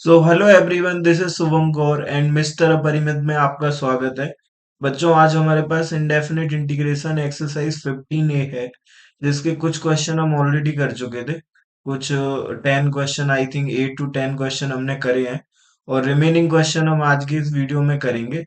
So hello everyone, this is Shubham Kaur and mister अपरिमित में आपका स्वागत है। बच्चों, आज हमारे पास इंडेफिनिट इंटीग्रेशन एक्सरसाइज 15A है, जिसके कुछ क्वेश्चन हम ऑलरेडी कर चुके थे। कुछ 10 question, I think 8 to 10 question हमने करे हैं और रिमेनिंग क्वेश्चन हम आज की इस वीडियो में करेंगे।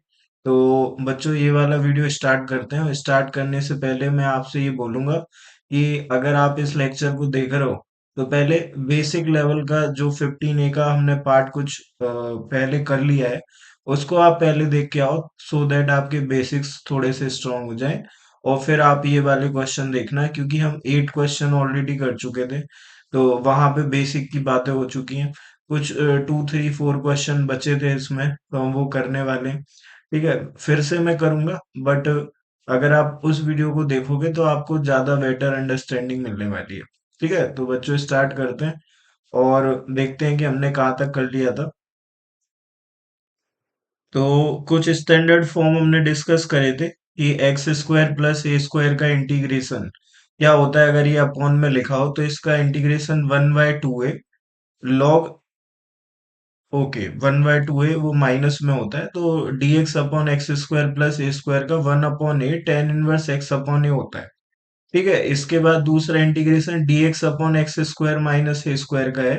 तो बच्चों, ये वाला वीडियो स्टार्ट करते हैं। स्टार्ट करने से पहले मैं आपसे ये बोलूंगा कि अगर आप इस लेक्चर को देख रहे हो तो पहले बेसिक लेवल का जो 15A का हमने पार्ट कुछ पहले कर लिया है, उसको आप पहले देख के आओ, सो दैट आपके बेसिक्स थोड़े से स्ट्रांग हो जाएं। और फिर आप ये वाले क्वेश्चन देखना, क्योंकि हम 8 क्वेश्चन ऑलरेडी कर चुके थे, तो वहां पे बेसिक की बातें हो चुकी हैं। कुछ 2 3 4 क्वेश्चन बचे थे इसमें, तो हम वो करने वाले हैं। ठीक है, फिर से मैं करूंगा, बट अगर आप उस वीडियो को देखोगे तो आपको ज्यादा बेटर अंडरस्टैंडिंग मिलने वाली है। ठीक है, तो बच्चों स्टार्ट करते हैं और देखते हैं कि हमने कहाँ तक कर लिया था। तो कुछ स्टैंडर्ड फॉर्म हमने डिस्कस करे थे कि x square plus a square का इंटीग्रेशन क्या होता है। अगर ये अपॉन में लिखा हो तो इसका इंटीग्रेशन 1/2 है। लॉग, ओके, 1/2 है, वो माइनस में होता है, तो d x upon x square plus a square का 1/a tan inverse x upon a होता है। ठीक है, इसके बाद दूसरा integration d x upon x square minus a square का है,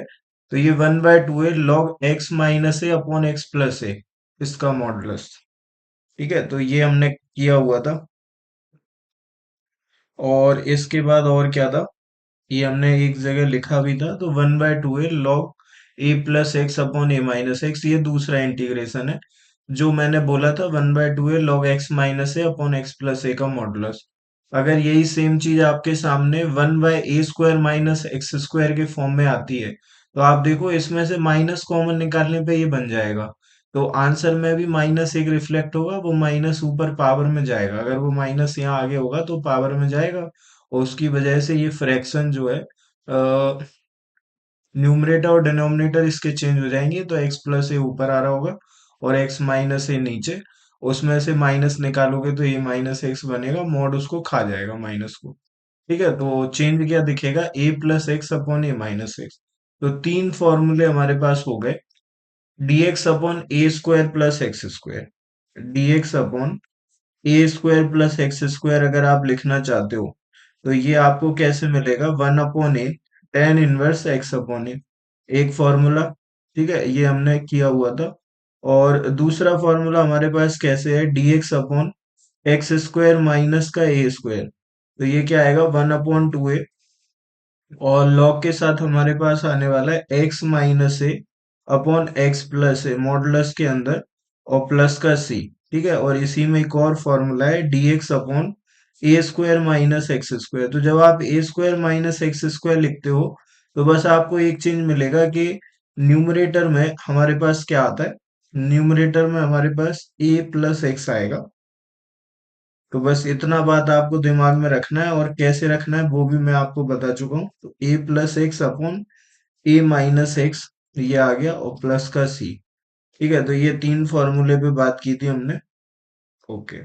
तो ये 1/2 है log x minus a upon x plus a, इसका मॉडुलस। ठीक है, तो ये हमने किया हुआ था। और इसके बाद और क्या था, ये हमने एक जगह लिखा भी था, तो 1/2 है log A plus x upon a minus x, ये दूसरा इंटीग्रेशन है। जो मैंने बोला था 1/2 है log x minus a upon x plus ए का मॉडुलस। अगर यही सेम चीज आपके सामने 1/a² माइनस एक्स स्क्वायर के फॉर्म में आती है, तो आप देखो इसमें से माइनस कॉमन निकालने पे ये बन जाएगा। तो आंसर में भी माइनस एक रिफ्लेक्ट होगा, वो माइनस ऊपर पावर में जाएगा। अगर वो माइनस यहाँ आगे होगा तो पावर में जाएगा, और उसकी वजह से ये फ्रैक्शन जो है, न्यूमरेटर और डिनोमिनेटर इसके चेंज हो जाएंगे, तो एक्स प्लस ए ऊपर आ रहा होगा और एक्स माइनस ए नीचे। उसमें से माइनस निकालोगे तो ये माइनस एक्स बनेगा, मॉड उसको खा जाएगा माइनस को। ठीक है, तो चेंज क्या दिखेगा, a plus x upon a minus x. तो तीन फॉर्मूले हमारे पास हो गए। D x upon a square plus x square, d x upon a square plus x square अगर आप लिखना चाहते हो, तो ये आपको कैसे मिलेगा, 1/a tan inverse x upon a, एक फॉर्मूला। ठीक है, ये हमने किया हुआ था। और दूसरा फॉर्मूला हमारे पास कैसे है, D x upon x square minus का ए स्क्वायर, तो ये क्या आएगा, 1/2a। और लॉग के साथ हमारे पास आने वाला है x minus a upon x plus A modulus के अंदर, और प्लस का सी। ठीक है, और इसी में एक और फॉर्मूला है D x upon a square minus x square. तो जब आप ए स्क्वायर माइनस एक्स स्क्वायर लिखते हो, तो बस आपको एक चीज मिलेगा कि न्यूमरेटर में हमारे पास क्या आता है, न्यूमरेटर में हमारे पास ए प्लस एक्स आएगा। तो बस इतना बात आपको दिमाग में रखना है, और कैसे रखना है वो भी मैं आपको बता चुका हूँ। तो ए plus x upon a minus x, ये आ गया, और प्लस का सी। ठीक है, तो ये तीन फॉर्मूले पे बात की थी हमने। ओके,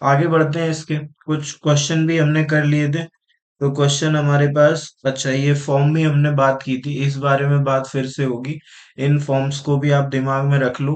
आगे बढ़ते हैं। इसके कुछ क्वेश्चन भी हमने कर लिए थे। तो क्वेश्चन हमारे पास, अच्छा, ये फॉर्म भी हमने बात की थी, इस बारे में बात फिर से होगी। इन फॉर्म्स को भी आप दिमाग में रख लो।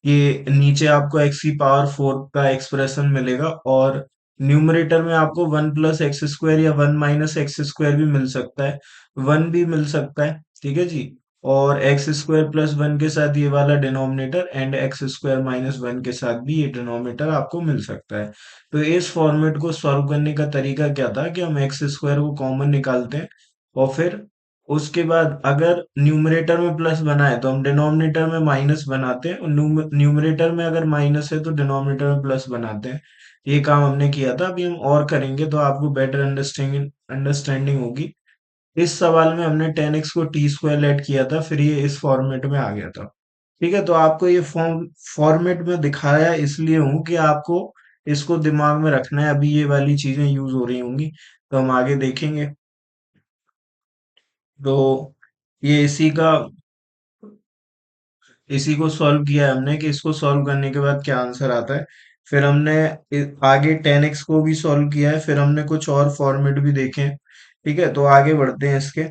ये नीचे आपको x⁴ का एक्सप्रेशन मिलेगा, और न्यूमरेटर में आपको 1 + x² या 1 - x² भी मिल सकता है, 1 भी मिल सकता है। ठीक है जी। और x² + 1 के साथ ये वाला डिनोमिनेटर, एंड x² - 1 के साथ भी ये डिनोमिनेटर आपको मिल सकता है। तो इस फॉर्मेट को सॉल्व करने का तरीका क्या था कि हम एक्स स्क्वायर को कॉमन निकालते हैं, और फिर उसके बाद अगर न्यूमरेटर में प्लस बना है तो हम डिनोमिनेटर में माइनस बनाते हैं, और न्यूमरेटर में अगर माइनस है तो डिनोमिनेटर में प्लस बनाते हैं। ये काम हमने किया था, अभी हम और करेंगे तो आपको बेटर अंडरस्टैंडिंग अंडरस्टैंडिंग होगी। इस सवाल में हमने 10x को टी स्क्वायर ऐड किया था, फिर ये इस फॉर्मेट में आ गया था। ठीक है, तो आपको ये फॉर्मेट में दिखाया इसलिए हूं कि आपको इसको दिमाग में रखना है। अभी ये वाली चीजें यूज हो रही होंगी, तो हम आगे देखेंगे। तो ये इसी को सॉल्व किया है हमने, कि इसको सॉल्व करने के बाद क्या आंसर आता है। फिर हमने आगे 10x को भी सॉल्व किया है, फिर हमने कुछ और फॉर्मेट भी देखे हैं ठीक है, तो आगे बढ़ते हैं इसके।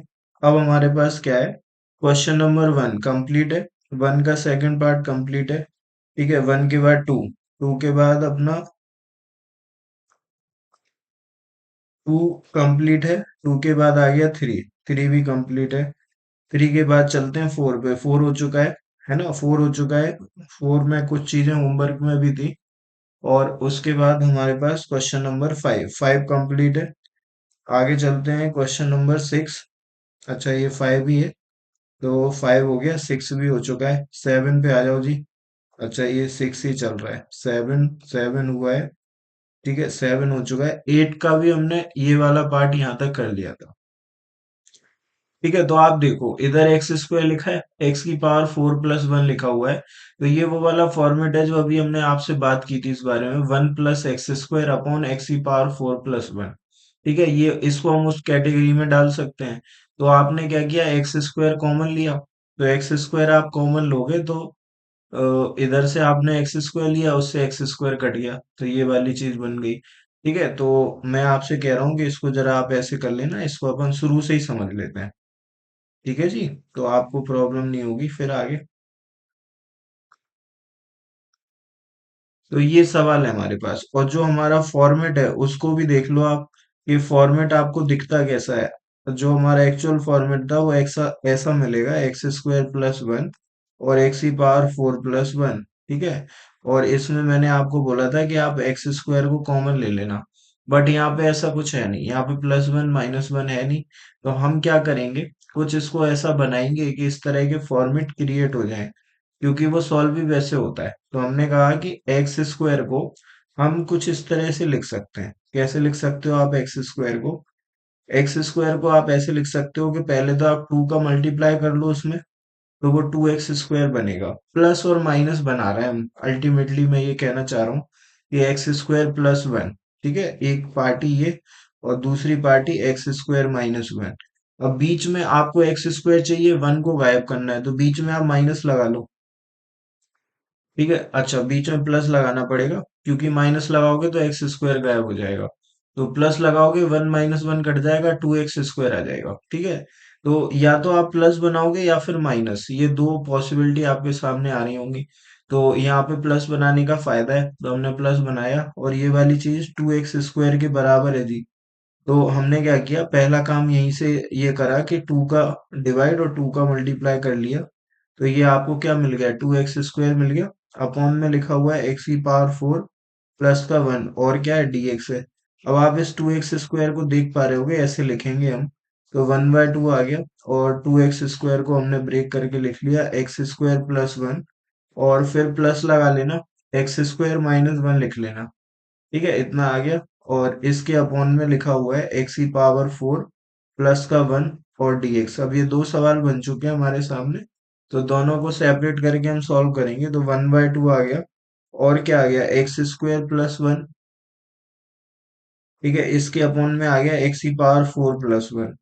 अब हमारे पास क्या है, क्वेश्चन नंबर वन कंप्लीट है, वन का सेकंड पार्ट कंप्लीट है। ठीक है, वन के बाद टू, टू के बाद अपना टू कंप्लीट है, टू के बाद आ गया थ्री, थ्री भी कंप्लीट है। थ्री के बाद चलते हैं फोर पे, फोर हो चुका है ना, फोर हो चुका है। फोर में कुछ चीजें होमवर्क में भी थी। और उसके बाद हमारे पास question number five, five complete है। आगे चलते हैं क्वेश्चन नंबर सिक्स। अच्छा ये फाइव ही है, तो फाइव हो गया, सिक्स भी हो चुका है। सेवन पे आ जाओ जी। अच्छा ये सिक्स ही चल रहा है, सेवन, सेवन हुआ है। ठीक है, सेवन हो चुका है। एट का भी हमने ये वाला पार्ट यहाँ तक कर लिया था। ठीक है, तो आप देखो इधर एक्स स्क्वायर लिखा है, एक्स की पावर फोर प्लस वन लिखा हुआ है। तो ये वो वाला फॉर्मेट है जो अभी हमने आपसे बात की थी इस बारे में, one plus x square upon x की पावर फोर प्लस वन। ठीक है, ये इसको हम उस कैटेगरी में डाल सकते हैं। तो आपने क्या किया, एक्स स्क्वायर कॉमन लिया। तो एक्स स्क्वायर आप कॉमन लोगे तो इधर से आपने एक्स स्क्वायर लिया, उससे एक्स स्क्वायर कट गया, तो ये वाली चीज बन गई। ठीक है, तो मैं आपसे कह रहा हूँ कि इसको जरा आप ऐसे कर लेना, इसको अपन शुरू से ही समझ लेते हैं। ठीक है जी, तो आपको प्रॉब्लम नहीं होगी फिर आगे। तो ये सवाल है हमारे पास, और जो हमारा फॉर्मेट है उसको भी देख लो आप, ये फॉर्मेट आपको दिखता कैसा है। जो हमारा एक्चुअल फॉर्मेट था वो ऐसा ऐसा मिलेगा, एक्स स्क्वायर प्लस वन और एक्स की पावर फोर प्लस वन। ठीक है, और इसमें मैंने आपको बोला था कि आप एक्स स्क्वायर को कॉमन ले लेना, बट यहाँ पे ऐसा कुछ है नहीं, यहाँ पे प्लस वन माइनस वन है नहीं। तो हम क्या करेंगे, कुछ इसको ऐसा बनाएंगे कि इस तरह के फॉर्मेट क्रिएट हो जाएं, क्योंकि वो सॉल्व भी वैसे होता है। तो हमने कहा कि एक्स स्क्वायर को हम कुछ इस तरह से लिख सकते हैं। कैसे लिख सकते हो आप एक्स स्क्वायर को, एक्स स्क्वायर को आप ऐसे लिख सकते हो कि पहले तो आप टू का मल्टीप्लाई कर लो उसमें, तो वो टू एक्स स्क्वायर बनेगा। प्लस और माइनस बना रहे हैं हम, अल्टीमेटली मैं ये कहना चाह रहा हूँ कि एक्स स्क्वायर प्लस वन। ठीक है, एक पार्टी ये और दूसरी party x square minus one. अब बीच में आपको एक्स स्क्वायर चाहिए, वन को गायब करना है, तो बीच में आप माइनस लगा लो। ठीक है, अच्छा बीच में प्लस लगाना पड़ेगा, क्योंकि माइनस लगाओगे तो एक्स स्क्वायर गायब हो जाएगा। तो प्लस लगाओगे, वन माइनस वन कट जाएगा, टू एक्स स्क्वायर आ जाएगा। ठीक है, तो या तो आप प्लस बनाओगे या फिर माइनस, ये दो पॉसिबिलिटी आपके सामने आ रही होंगी। तो यहाँ पे प्लस बनाने का फायदा है, तो हमने प्लस बनाया, और ये वाली चीज टू एक्स स्क्वायर के बराबर है जी। तो हमने क्या किया, पहला काम यहीं से ये करा कि टू का डिवाइड और टू का मल्टीप्लाई कर लिया। तो ये आपको क्या मिल गया, टू एक्स स्क्वायर मिल गया। अपॉन में लिखा हुआ है एक्स की पावर फोर प्लस का वन, और क्या है, डी एक्स है। अब आप इस टू एक्स स्क्वायर को देख पा रहे होगे, ऐसे लिखेंगे हम। तो वन बाय टू आ गया, और टू एक्स स्क्वायर को हमने ब्रेक करके लिख लिया एक्स स्क्वायर प्लस वन, और फिर प्लस लगा लेना, एक्स स्क्वायर माइनस वन लिख लेना। ठीक है, इतना आ गया। और इसके अपॉन में लिखा हुआ है एक्स की पावर फोर प्लस का वन और डीएक्स। अब ये दो सवाल बन चुके हैं हमारे सामने, तो दोनों को सेपरेट करके हम सॉल्व करेंगे। तो वन बाय टू आ गया, और क्या आ गया, एक्स स्क्वायर प्लस वन। ठीक है, इसके अपॉन में आ गया एक्स की पावर फोर प्लस वन,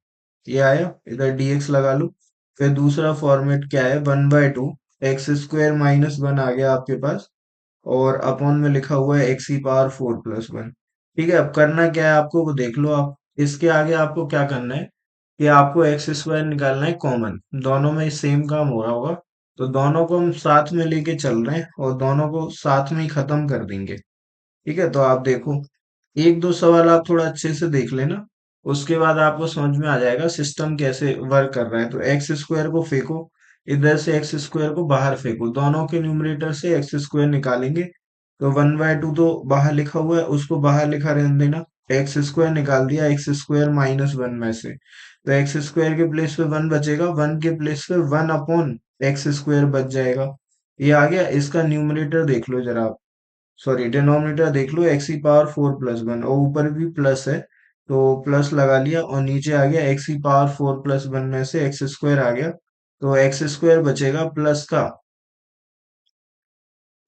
ये आया, इधर डीएक्स लगा लो। फिर दूसरा फॉर्मेट क्या है, one by two x square minus one आ गया आपके पास, और अपॉन में लिखा हुआ है एक्स की पावर फोर प्लस वन। ठीक है, अब करना क्या है आपको, वो देख लो आप। इसके आगे आपको क्या करना है कि आपको एक्स स्क्वायर निकालना है कॉमन, दोनों में सेम काम हो रहा होगा। तो दोनों को हम साथ में लेके चल रहे हैं, और दोनों को साथ में ही खत्म कर देंगे। ठीक है, तो आप देखो, एक दो सवाल आप थोड़ा अच्छे से देख लेना, उसके बाद आपको समझ में आ जाएगा सिस्टम कैसे वर्क कर रहा है। तो एक्स स्क्वायर को फेंको, इधर से एक्स स्क्वायर को बाहर फेंको, दोनों के न्यूमरेटर से एक्स स्क्वायर निकालेंगे। तो वन बाय टू तो बाहर लिखा हुआ है, उसको बाहर लिखा रहने देना। एक्स स्क्वायर निकाल दिया एक्स स्क्वायर माइनस वन में से, तो एक्स स्क्वायर के प्लेस पे वन बचेगा, वन के प्लेस पे वन अपॉन एक्स स्क्वायर बच जाएगा। ये आ गया, इसका न्यूमरेटर देख लो जरा आप, सॉरी डिनोमिनेटर देख लो, एक्स की पावर फोर प्लस वन, और ऊपर भी प्लस है, तो प्लस लगा लिया, और नीचे आ गया एक्स की पावर फोर प्लस वन में से एक्स स्क्वायर आ गया, तो एक्स स्क्वायर बचेगा प्लस का,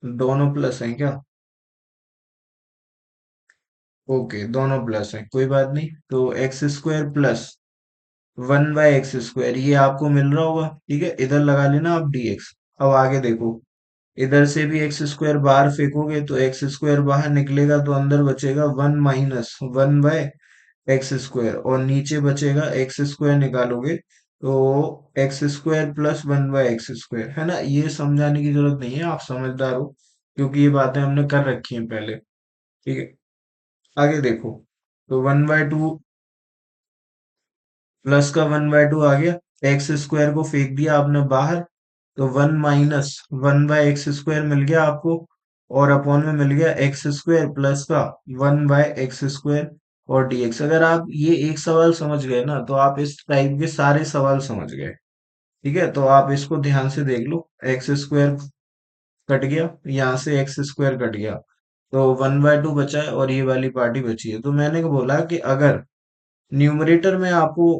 दोनों प्लस हैं क्या, ओके दोनों प्लस हैं, कोई बात नहीं। तो x square plus one by x square ये आपको मिल रहा होगा। ठीक है, इधर लगा लेना आप dx। अब आगे देखो, इधर से भी एक्स स्क्वायर बाहर फेंकोगे तो एक्स स्क्वायर बाहर निकलेगा, तो अंदर बचेगा one minus one by x square, और नीचे बचेगा एक्स स्क्वायर निकालोगे तो x square plus 1/x square, है ना। ये समझाने की जरूरत नहीं है, आप समझदार हो, क्योंकि ये बातें हमने कर रखी हैं पहले। ठीक है, आगे देखो। तो 1/2 प्लस का 1/2 आ गया, एक्स स्क्वायर को फेंक दिया आपने बाहर, तो 1 - 1/x स्क्वायर मिल गया आपको, और अपॉन में मिल गया एक्स स्क्वायर प्लस का 1/x स्क्वायर और dx। अगर आप ये एक सवाल समझ गए ना, तो आप इस टाइप के सारे सवाल समझ गए। ठीक है, तो आप इसको ध्यान से देख लो। एक्स स्क्वायर कट गया, यहाँ से एक्स स्क्वायर कट गया, तो 1/2 बचा है, और ये वाली पार्टी बची है। तो मैंने बोला कि अगर न्यूमरेटर में आपको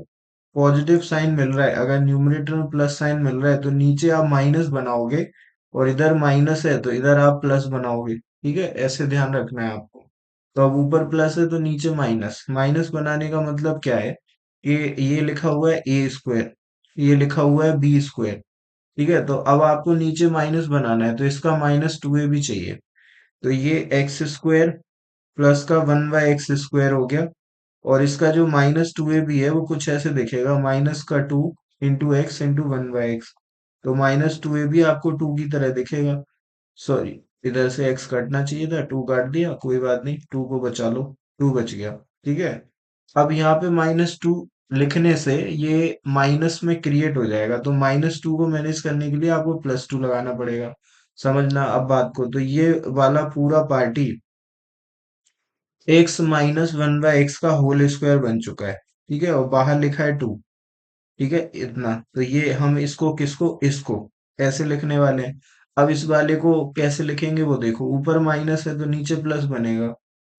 पॉजिटिव साइन मिल रहा है, अगर न्यूमरेटर में प्लस साइन मिल रहा है, तो नीचे आप माइनस बनाओगे, और इधर माइनस है तो इधर आप प्लस बनाओगे। ठीक है, ऐसे ध्यान रखना है आपको। तो अब ऊपर प्लस है तो नीचे माइनस, माइनस बनाने का मतलब क्या है कि ये लिखा हुआ है ए स्क्वायर, ये लिखा हुआ है बी स्क्वायर। ठीक है, तो अब आपको नीचे माइनस बनाना है, तो इसका -2a भी चाहिए। तो ये एक्स स्क्वायर प्लस का 1/x स्क्वायर हो गया, और इसका जो -2a भी है वो कुछ ऐसे दिखेगा, माइनस का 2 इंटू एक्स इंटू 1/x। तो -2a भी आपको 2 की तरह दिखेगा। सॉरी, इधर से एक्स काटना चाहिए था, 2 काट दिया, कोई बात नहीं, 2 को बचा लो, 2 बच गया। ठीक है, अब यहाँ पे -2 लिखने से ये माइनस में क्रिएट हो जाएगा, तो -2 को मैनेज करने के लिए आपको +2 लगाना पड़ेगा। समझना अब बात को। तो ये वाला पूरा पार्टी x - 1/x का होल स्क्वायर बन चुका है। ठीक है, और बाहर लिखा है 2। ठीक है, इतना तो ये हम इसको किसको, इसको ऐसे लिखने वाले हैं। अब इस वाले को कैसे लिखेंगे वो देखो, ऊपर माइनस है तो नीचे प्लस बनेगा,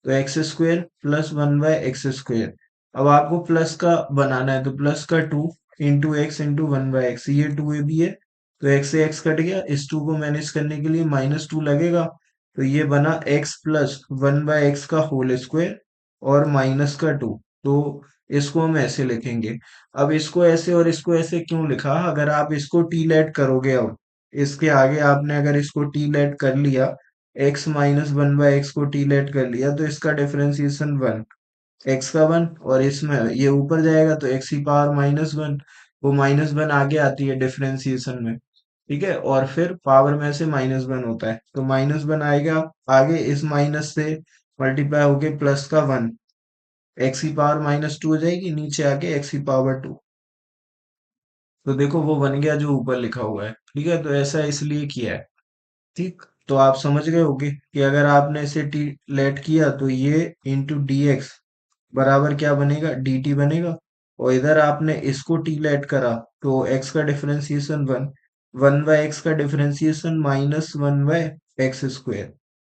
तो x square plus 1/x square. अब आपको प्लस का बनाना है, तो प्लस का 2 इंटू एक्स इंटू 1/x, ये 2a भी है, तो एक्स से एक्स कट गया, इस 2 को मैनेज करने के लिए -2 लगेगा, तो ये बना x प्लस 1/x का होल स्क्वायर और माइनस का 2। तो इसको हम ऐसे लिखेंगे। अब इसको ऐसे और इसको ऐसे क्यों लिखा, अगर आप इसको टी लेट करोगे, अब इसके आगे आपने अगर इसको टी लेट कर लिया, x - 1/x को टी लेट कर लिया, तो इसका डिफरेंशिएशन 1, एक्स का 1, और इसमें ये ऊपर जाएगा तो एक्स की पावर -1, वो -1 आगे आती है डिफरेंशिएशन में। ठीक है, और फिर पावर में से -1 होता है, तो -1 आएगा आगे, इस माइनस से मल्टीप्लाई होके प्लस का 1, एक्स की पावर -2 हो जाएगी, नीचे आके एक्स की पावर 2। तो देखो वो बन गया जो ऊपर लिखा हुआ है। ठीक है, तो ऐसा इसलिए किया है। ठीक, तो आप समझ गए होगे कि अगर आपने इसे टी लेट किया, तो ये इंटू डी एक्स बराबर क्या बनेगा, डी टी बनेगा, और इधर आपने इसको टी लेट करा, तो एक्स का डिफरेंशिएशन 1, 1/x का differentiation -1/x square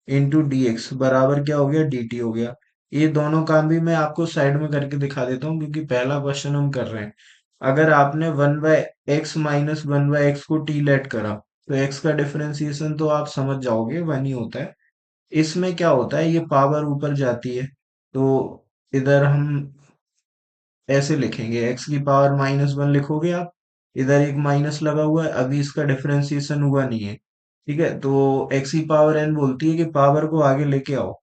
into d x बराबर क्या हो गया, डी टी हो गया। ये दोनों काम भी मैं आपको साइड में करके दिखा देता हूँ, क्योंकि पहला क्वेश्चन हम कर रहे हैं। अगर आपने 1/x - 1/x को टी लेट करा, तो x का डिफरेंशिएशन तो आप समझ जाओगे 1 ही होता है। इसमें क्या होता है, ये पावर ऊपर जाती है, तो इधर हम ऐसे लिखेंगे, x की पावर -1 लिखोगे आप, इधर एक माइनस लगा हुआ है, अभी इसका डिफरेंशिएशन हुआ नहीं है। ठीक है, तो x की पावर n बोलती है कि पावर को आगे लेके आओ,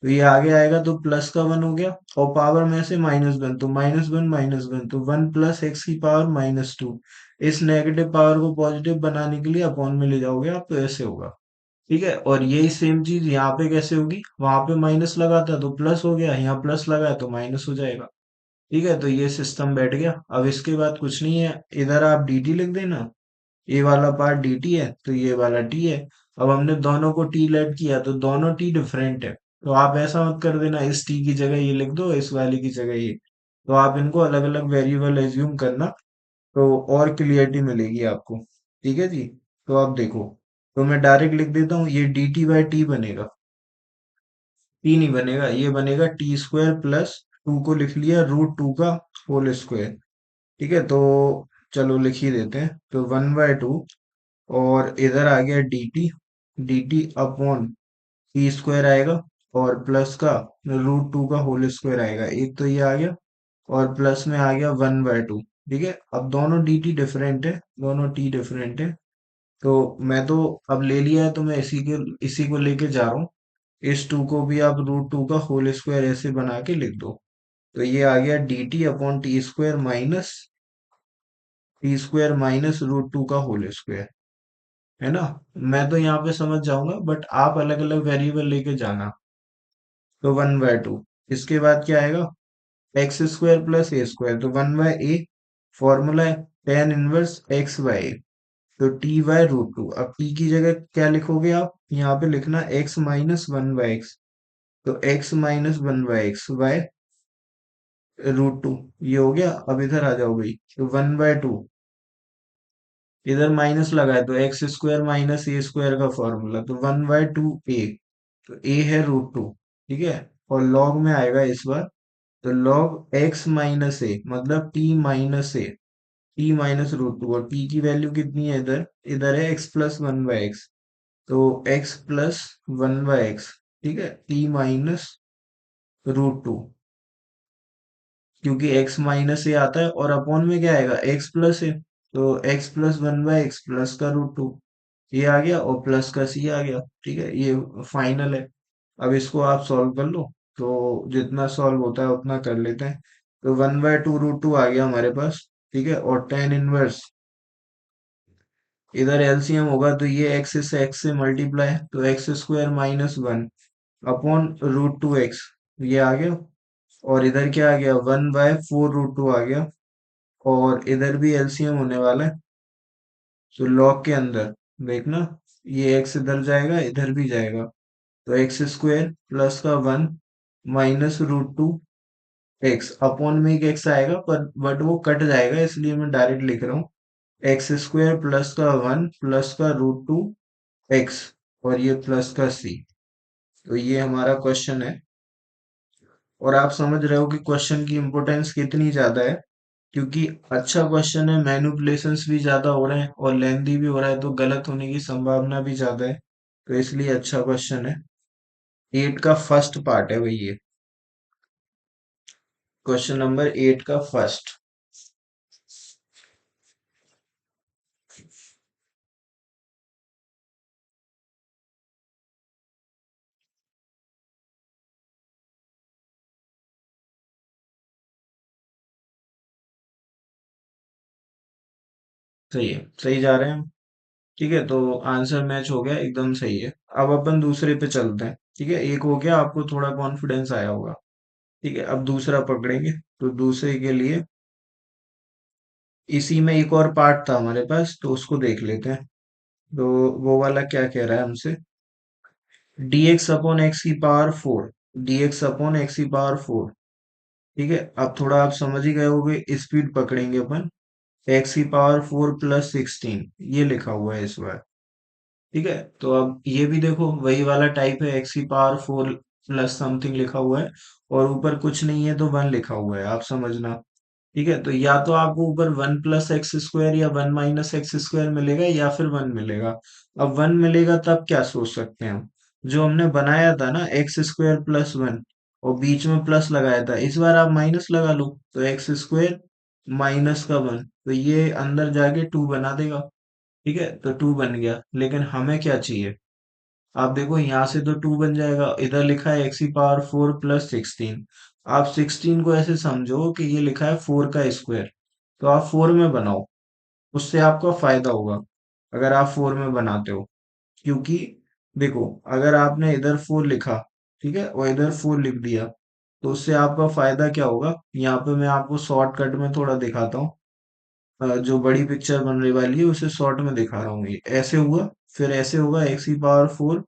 तो ये आगे आएगा तो प्लस का 1 हो गया, और पावर में से -1, तो -1 तो 1 प्लस एक्स की पावर -2। इस नेगेटिव पावर को पॉजिटिव बनाने के लिए अपॉन में ले जाओगे आप, तो ऐसे होगा। ठीक है, और यही सेम चीज यहाँ पे कैसे होगी, वहां पे माइनस लगा था तो प्लस हो गया, यहाँ प्लस लगा है तो माइनस हो जाएगा। ठीक है, तो ये सिस्टम बैठ गया। अब इसके बाद कुछ नहीं है, इधर आप dt लिख देना, ये वाला पार्ट dt है तो ये वाला t है। अब हमने दोनों को t लेट किया, तो दोनों t डिफरेंट है, तो आप ऐसा मत कर देना इस t की जगह ये लिख दो, इस वाली की जगह ये। तो आप इनको अलग अलग वेरिएबल एज्यूम करना, तो और क्लियरिटी मिलेगी आपको। ठीक है जी, तो आप देखो, तो मैं डायरेक्ट लिख देता हूँ, ये dt/t बनेगा, टी नहीं बनेगा, ये बनेगा t² प्लस 2 को लिख लिया √2 का होल स्क्वायर। ठीक है, तो चलो लिख ही देते हैं, तो 1/2, और इधर आ गया dt अपॉन t² आएगा, और प्लस का √2 का होल स्क्वायर आएगा, एक तो ये आ गया, और प्लस में आ गया 1/2। ठीक है, अब दोनों dt डिफरेंट है, दोनों t डिफरेंट है, तो मैं तो अब ले लिया है, तो मैं इसी को लेके जा रहा हूँ। इस 2 को भी आप √2 का होल स्क्वायर ऐसे बना के लिख दो। तो ये आ गया dt upon t square minus root two का होल स्क्वायर, है ना। मैं तो यहाँ पे समझ जाऊंगा, बट आप अलग अलग वेरिएबल लेके जाना। तो 1/2। इसके बाद क्या आएगा, x² + a², तो 1/a फॉर्मूला है tan इनवर्स x/a, तो t/√2। अब t की जगह क्या लिखोगे आप, यहाँ पे लिखना x - 1/x, तो x - 1/x/√2। ये हो गया। अब इधर आ जाओ भाई, तो 1/2, इधर माइनस लगा है तो x² - a² का फॉर्मूला, तो 1/2a, तो a है √2, ठीक है। और लॉग में आएगा इस बार, तो log x - a मतलब t - √2, और t की वैल्यू कितनी है इधर, इधर है x + 1/x, तो x + 1/x, ठीक है, t - √2, क्योंकि x - a आता है और अपॉन में क्या आएगा x + a, तो x + 1/x प्लस का √2, ये आ गया और प्लस का c आ गया, ठीक है। ये फाइनल है। अब इसको आप सॉल्व कर लो, तो जितना सॉल्व होता है उतना कर लेते हैं। तो 1/2√2 आ गया हमारे पास, ठीक है। और tan इनवर्स, इधर एलसीएम होगा तो ये x से मल्टीप्लाई, तो x² - 1 अपॉन √2x, ये आ गया। और इधर क्या आ गया, 1/4√2 आ गया। और इधर भी एलसीएम होने वाला है, तो लॉग के अंदर देखना, ये x इधर जाएगा, इधर भी जाएगा, तो x² प्लस का 1 माइनस √2x, अपॉन में एक x आएगा पर बट वो कट जाएगा, इसलिए मैं डायरेक्ट लिख रहा हूँ x² प्लस का 1 प्लस का √2x, और ये प्लस का c। तो ये हमारा क्वेश्चन है। और आप समझ रहे हो कि क्वेश्चन की इंपॉर्टेंस कितनी ज्यादा है, क्योंकि अच्छा क्वेश्चन है, मैनिपुलेशंस भी ज्यादा हो रहे हैं और लेंदी भी हो रहा है, तो गलत होने की संभावना भी ज्यादा है, तो इसलिए अच्छा क्वेश्चन है। 8 का फर्स्ट पार्ट है भाई ये, क्वेश्चन नंबर 8 का फर्स्ट। सही है, सही जा रहे हैं हम, ठीक है। तो आंसर मैच हो गया, एकदम सही है। अब अपन दूसरे पे चलते हैं, ठीक है। एक हो गया, आपको थोड़ा कॉन्फिडेंस आया होगा, ठीक है। अब दूसरा पकड़ेंगे, तो दूसरे के लिए इसी में एक और पार्ट था हमारे पास, तो उसको देख लेते हैं। तो वो वाला क्या कह रहा है हमसे, dx/x⁴, dx/x⁴, ठीक है। अब थोड़ा आप समझ ही गए होगे, स्पीड पकड़ेंगे अपन, x⁴ + 16, ये लिखा हुआ है इस बार, ठीक है। तो अब ये भी देखो वही वाला टाइप है, x⁴ प्लस समथिंग लिखा हुआ है, और ऊपर कुछ नहीं है तो 1 लिखा हुआ है, आप समझना, ठीक है। तो या तो आपको ऊपर 1 + x² या 1 - x² मिलेगा, या फिर 1 मिलेगा। अब 1 मिलेगा तब क्या सोच सकते हैं हम, जो हमने बनाया था ना x² + 1, और बीच में प्लस लगाया था, इस बार आप माइनस लगा लो, तो x² माइनस का 1, तो ये अंदर जाके 2 बना देगा, ठीक है। तो 2 बन गया, लेकिन हमें क्या चाहिए, आप देखो यहाँ से तो 2 बन जाएगा, इधर लिखा है x⁴ + 16, आप 16 को ऐसे समझो कि ये लिखा है 4 का स्क्वायर, तो आप 4 में बनाओ, उससे आपका फायदा होगा अगर आप 4 में बनाते हो। क्योंकि देखो, अगर आपने इधर 4 लिखा, ठीक है, और इधर 4 लिख दिया, तो उससे आपका फायदा क्या होगा, यहाँ पे मैं आपको शॉर्टकट में थोड़ा दिखाता हूँ। जो बड़ी पिक्चर बनने वाली है उसे शॉर्ट में दिखा रहा हूँ। ये ऐसे हुआ, फिर ऐसे होगा x⁴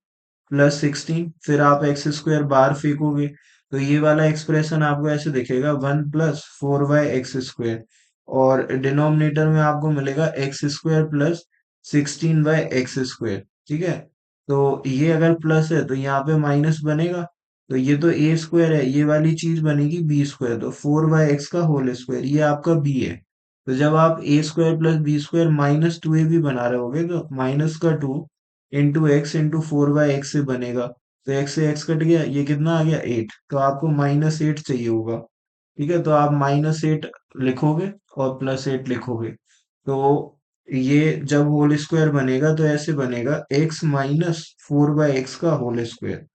+ 16, फिर आप x² बाहर फेंकोगे, तो ये वाला एक्सप्रेशन आपको ऐसे दिखेगा 1 + 4y x², और डिनोमिनेटर में आपको मिलेगा x² + 16y x², ठीक है। तो ये अगर प्लस है तो यहाँ पे माइनस बनेगा, तो ये तो a² है, ये वाली चीज बनेगी b², तो 4y x का होल स्क्वायर, ये आपका b है। तो जब आप a² + b² -2a भी बना रहे होगे, तो माइनस का 2 इंटू एक्स इंटू 4/x से बनेगा, तो x से x कट गया, ये कितना आ गया 8, तो आपको -8 चाहिए होगा, ठीक है। तो आप -8 लिखोगे और +8 लिखोगे, तो ये जब होल स्क्वायर बनेगा तो ऐसे बनेगा x - 4/x का होल स्क्वायर,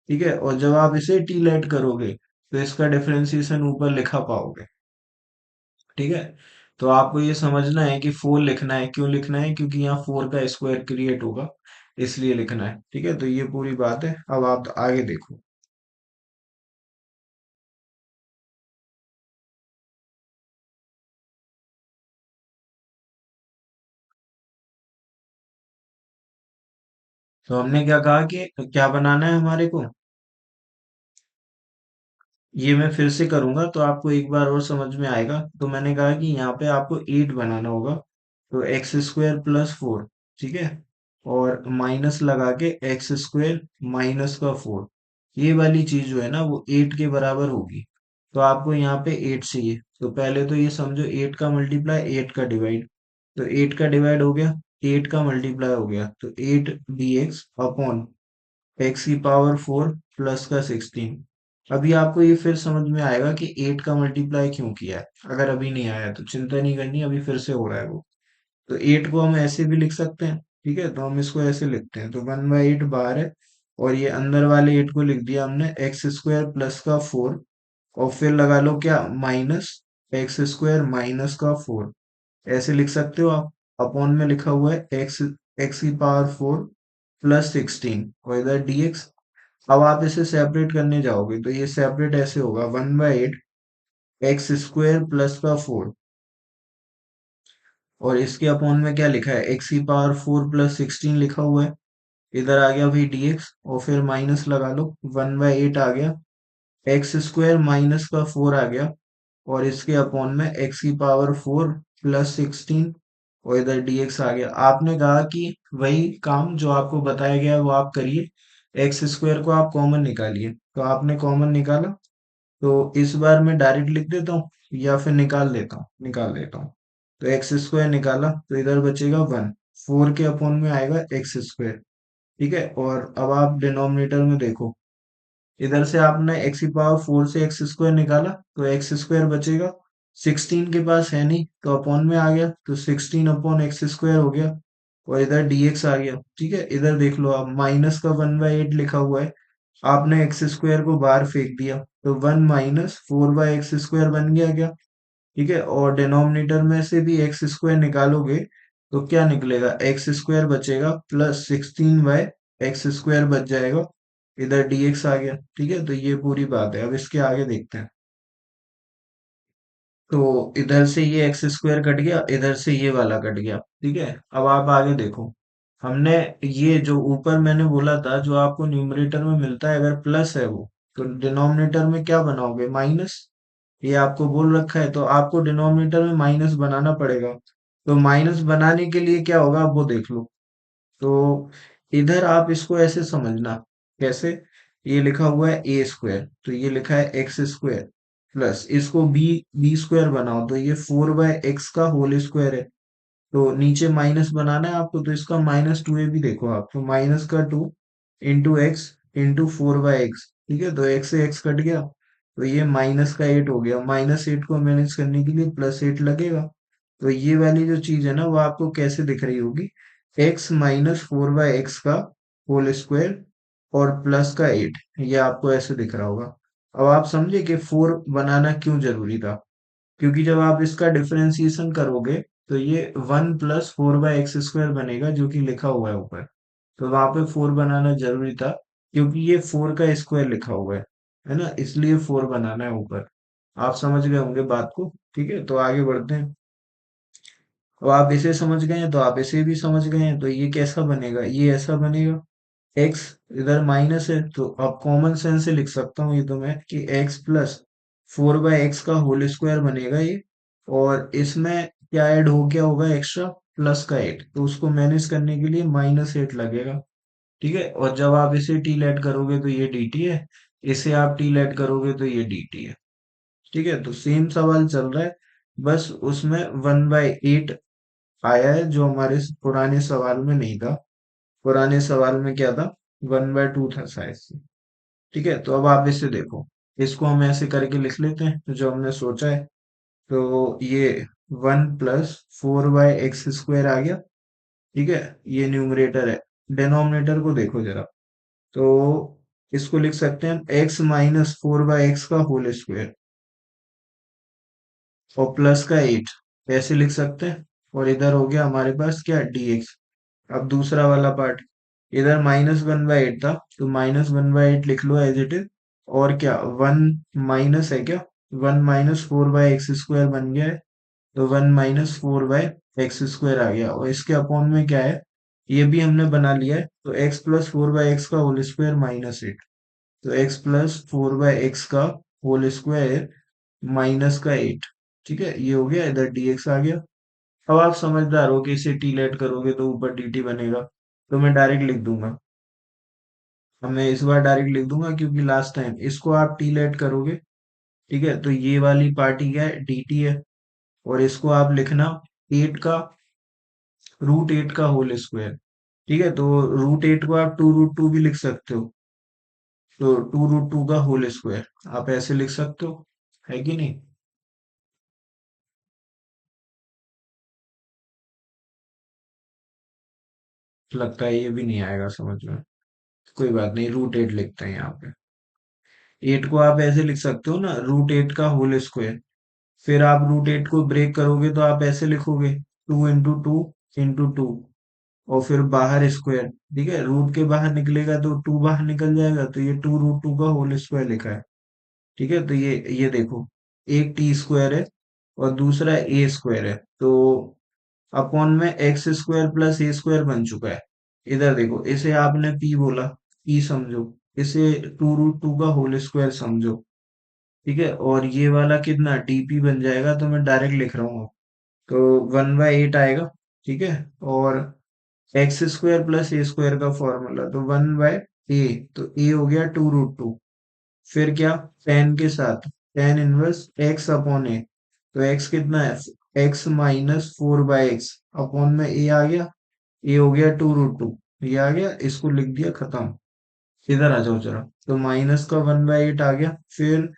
ठीक है। और जब आप इसे टी लेट करोगे, तो इसका डिफरेंशिएशन ऊपर लिखा पाओगे। ठीक है, तो आपको ये समझना है कि फोर लिखना है, क्यों लिखना है, क्योंकि यहाँ फोर का स्क्वायर क्रिएट होगा, इसलिए लिखना है। ठीक है, तो ये पूरी बात है। अब आप आगे देखो। तो हमने क्या कहा कि क्या बनाना है हमारे को, ये मैं फिर से करूंगा तो आपको एक बार और समझ में आएगा। तो मैंने कहा कि यहाँ पे आपको 8 बनाना होगा, तो एक्स स्क्वायर प्लस फोर, ठीक है, और माइनस लगा के एक्स स्क्वायर माइनस का फोर, ये वाली चीज जो है ना वो 8 के बराबर होगी। तो आपको यहाँ पे 8 चाहिए, तो पहले तो ये समझो 8 का मल्टीप्लाई 8 का डिवाइड, तो 8 का डिवाइड हो गया, 8 का मल्टीप्लाई हो गया, तो 8 dx अपॉन एक्स की पावर फोर प्लस का 16। अभी आपको ये फिर समझ में आएगा कि 8 का मल्टीप्लाई क्यों किया है। अगर अभी नहीं आया तो चिंता नहीं करनी, अभी फिर से हो रहा है वो। तो 8 को हम ऐसे भी लिख सकते हैं, ठीक है, तो हम इसको ऐसे लिखते हैं, तो 1/8 बाहर है, और ये अंदर वाले 8 को लिख दिया हमने एक्स स्क्वायर प्लस का फोर, और फिर लगा लो क्या, माइनस एक्स स्क्वायर माइनस का फोर, ऐसे लिख सकते हो आप। अपॉन में लिखा हुआ है एक्स, एक्स की पावर फोर प्लस 16, और इधर dx। अब आप इसे सेपरेट करने जाओगे तो ये सेपरेट ऐसे होगा, 1/8 एक्स स्क्वायर प्लस का फोर, और इसके अपॉन में क्या लिखा है, एक्स की पावर फोर प्लस 16 लिखा हुआ है। इधर आ गया भाई dx, और फिर माइनस लगा लो, 1/8 आ गया, एक्स स्क्वायर माइनस का फोर आ गया, और इसके अपॉन में एक्स की पावर फोर प्लस 16, और इधर dx आ गया। आपने कहा कि वही काम जो आपको बताया गया है वो आप करिए, एक्स स्क्वायर को आप कॉमन निकालिए, तो आपने कॉमन निकाला, तो इस बार मैं डायरेक्ट लिख देता हूँ या फिर निकाल लेता हूँ, निकाल लेता हूँ। तो एक्स स्क्वायर निकाला तो इधर बचेगा वन, फोर के अपॉन में आएगा एक्स स्क्वायर। ठीक है, और अब आप डिनोमिनेटर में देखो, इधर से आपने एक्स की पावर फोर से एक्स स्क्वायर निकाला तो एक्स स्क्वायर बचेगा, 16 के पास है नहीं तो अपॉन में आ गया, तो 16 अपॉन एक्स स्क्वायर हो गया, और इधर dx आ गया। ठीक है, इधर देख लो आप, माइनस का 1/8 लिखा हुआ है, आपने एक्स स्क्वायर को बाहर फेंक दिया, तो one minus four by x square बन गया क्या। ठीक है, और डिनोमिनेटर में से भी एक्स स्क्वायर निकालोगे तो क्या निकलेगा, एक्स स्क्वायर बचेगा प्लस 16 बाय एक्स स्क्वायर बच जाएगा, इधर dx आ गया। ठीक है, तो ये पूरी बात है। अब इसके आगे देखते हैं। तो इधर से ये एक्स स्क्वायर कट गया, इधर से ये वाला कट गया। ठीक है, अब आप आगे देखो, हमने ये जो ऊपर मैंने बोला था जो आपको न्यूमरेटर में मिलता है, अगर प्लस है वो, तो डिनोमिनेटर में क्या बनाओगे, माइनस। ये आपको बोल रखा है, तो आपको डिनोमिनेटर में माइनस बनाना पड़ेगा। तो माइनस बनाने के लिए क्या होगा आप वो देख लो। तो इधर आप इसको ऐसे समझना, कैसे, ये लिखा हुआ है ए स्क्वायर, तो ये लिखा है एक्स स्क्वायर, प्लस इसको बी, बी स्क्वायर बनाओ तो ये 4/x का होल स्क्वायर है। तो नीचे माइनस बनाना है आपको, तो इसका -2a भी देखो आप, तो माइनस का 2 इंटू एक्स इंटू 4/x। ठीक है, तो x से x कट गया, तो ये माइनस का 8 हो गया, -8 को मैनेज करने के लिए +8 लगेगा। तो ये वाली जो चीज है ना वो आपको कैसे दिख रही होगी, x-4/x का होल स्क्वायर और प्लस का 8, ये आपको ऐसे दिख रहा होगा। अब आप समझे कि 4 बनाना क्यों जरूरी था, क्योंकि जब आप इसका डिफरेंशिएशन करोगे तो ये 1 + 4/x² बनेगा, जो कि लिखा हुआ है ऊपर। तो वहां पे 4 बनाना जरूरी था, क्योंकि ये 4 का स्क्वायर लिखा हुआ है ना, इसलिए 4 बनाना है ऊपर। आप समझ गए होंगे बात को। ठीक है, तो आगे बढ़ते हैं। अब आप इसे समझ गए हैं तो आप इसे भी समझ गए हैं, तो ये कैसा बनेगा, ये ऐसा बनेगा, एक्स, इधर माइनस है तो अब कॉमन सेंस से लिख सकता हूँ ये तो मैं, कि x + 4/x का होल स्क्वायर बनेगा ये, और इसमें क्या ऐड हो गया होगा एक्स्ट्रा, प्लस का 8, तो उसको मैनेज करने के लिए -8 लगेगा। ठीक है, और जब आप इसे टी लेट करोगे तो ये dt है, इसे आप टी लेट करोगे तो ये dt है। ठीक है, तो सेम सवाल चल रहा है, बस उसमें 1/8 आया है जो हमारे पुराने सवाल में नहीं था। पुराने सवाल में क्या था, 1/2 था शायद से। ठीक है, तो अब आप इसे देखो, इसको हम ऐसे करके लिख लेते हैं जो हमने सोचा है। तो ये 1 + 4/x² आ गया। ठीक है, ये न्यूमरेटर है। डिनोमिनेटर को देखो जरा, तो इसको लिख सकते हैं एक्स माइनस 4/x का होल स्क्वायर और प्लस का 8, ऐसे लिख सकते हैं। और इधर हो गया हमारे पास क्या, dx। अब दूसरा वाला पार्ट, इधर -1/8 था तो -1/8 लिख लो एज इट इज। और क्या, 1 माइनस है क्या, 1 - 4/x² बन गया है। तो 1 - 4/x² आ गया, और इसके अपॉन में क्या है, ये भी हमने बना लिया है। तो x+4/x का होल स्क्वायर -8। तो x+4/x का होल स्क्वायर -8। ठीक है, ये हो गया, इधर dx आ गया। अब आप समझदार हो कि इसे टी लेट करोगे तो ऊपर dt बनेगा। तो मैं डायरेक्ट लिख दूंगा, अब मैं इस बार डायरेक्ट लिख दूंगा क्योंकि लास्ट टाइम इसको आप टी लेट करोगे। ठीक है, तो ये वाली पार्टी क्या है, dt है। और इसको आप लिखना 8 का √8 का होल स्क्वायर। ठीक है, तो √8 को आप 2√2 भी लिख सकते हो। तो 2√2 का होल स्क्वायर आप ऐसे लिख सकते हो, है कि नहीं। लगता है ये भी नहीं आएगा समझ में। कोई बात नहीं, √8 लिखते हैं यहाँ पे। 8 को आप ऐसे लिख सकते हो ना, √8 का होल स्क्वायर। फिर आप √8 को ब्रेक करोगे तो आप ऐसे लिखोगे 2 × 2 × 2, और फिर बाहर स्क्वायर। ठीक है, रूट के बाहर निकलेगा तो 2 बाहर निकल जाएगा, तो ये 2√2 का होल स्क्वायर लिखा है। ठीक है, तो ये देखो, एक t² है और दूसरा a² है। तो अपॉन में x² + a² बन चुका है। इधर देखो, इसे आपने p बोला, p समझो। इसे 2√2 का होल स्क्वायर समझो। ठीक है, और ये वाला कितना dp बन जाएगा, तो मैं डायरेक्ट लिख रहा हूँ। तो 1/8 आएगा। ठीक है, और x² + a² का फॉर्मूला, तो 1/a। तो a हो गया 2√2। फिर क्या, tan के साथ tan inverse x upon a। तो x कितना है, x - 4/x अपॉन में a आ गया। a हो गया 2√2, ये आ गया, इसको लिख दिया, खत्म। इधर आ जाओ जरा, तो माइनस का 1/8 आ गया। फिर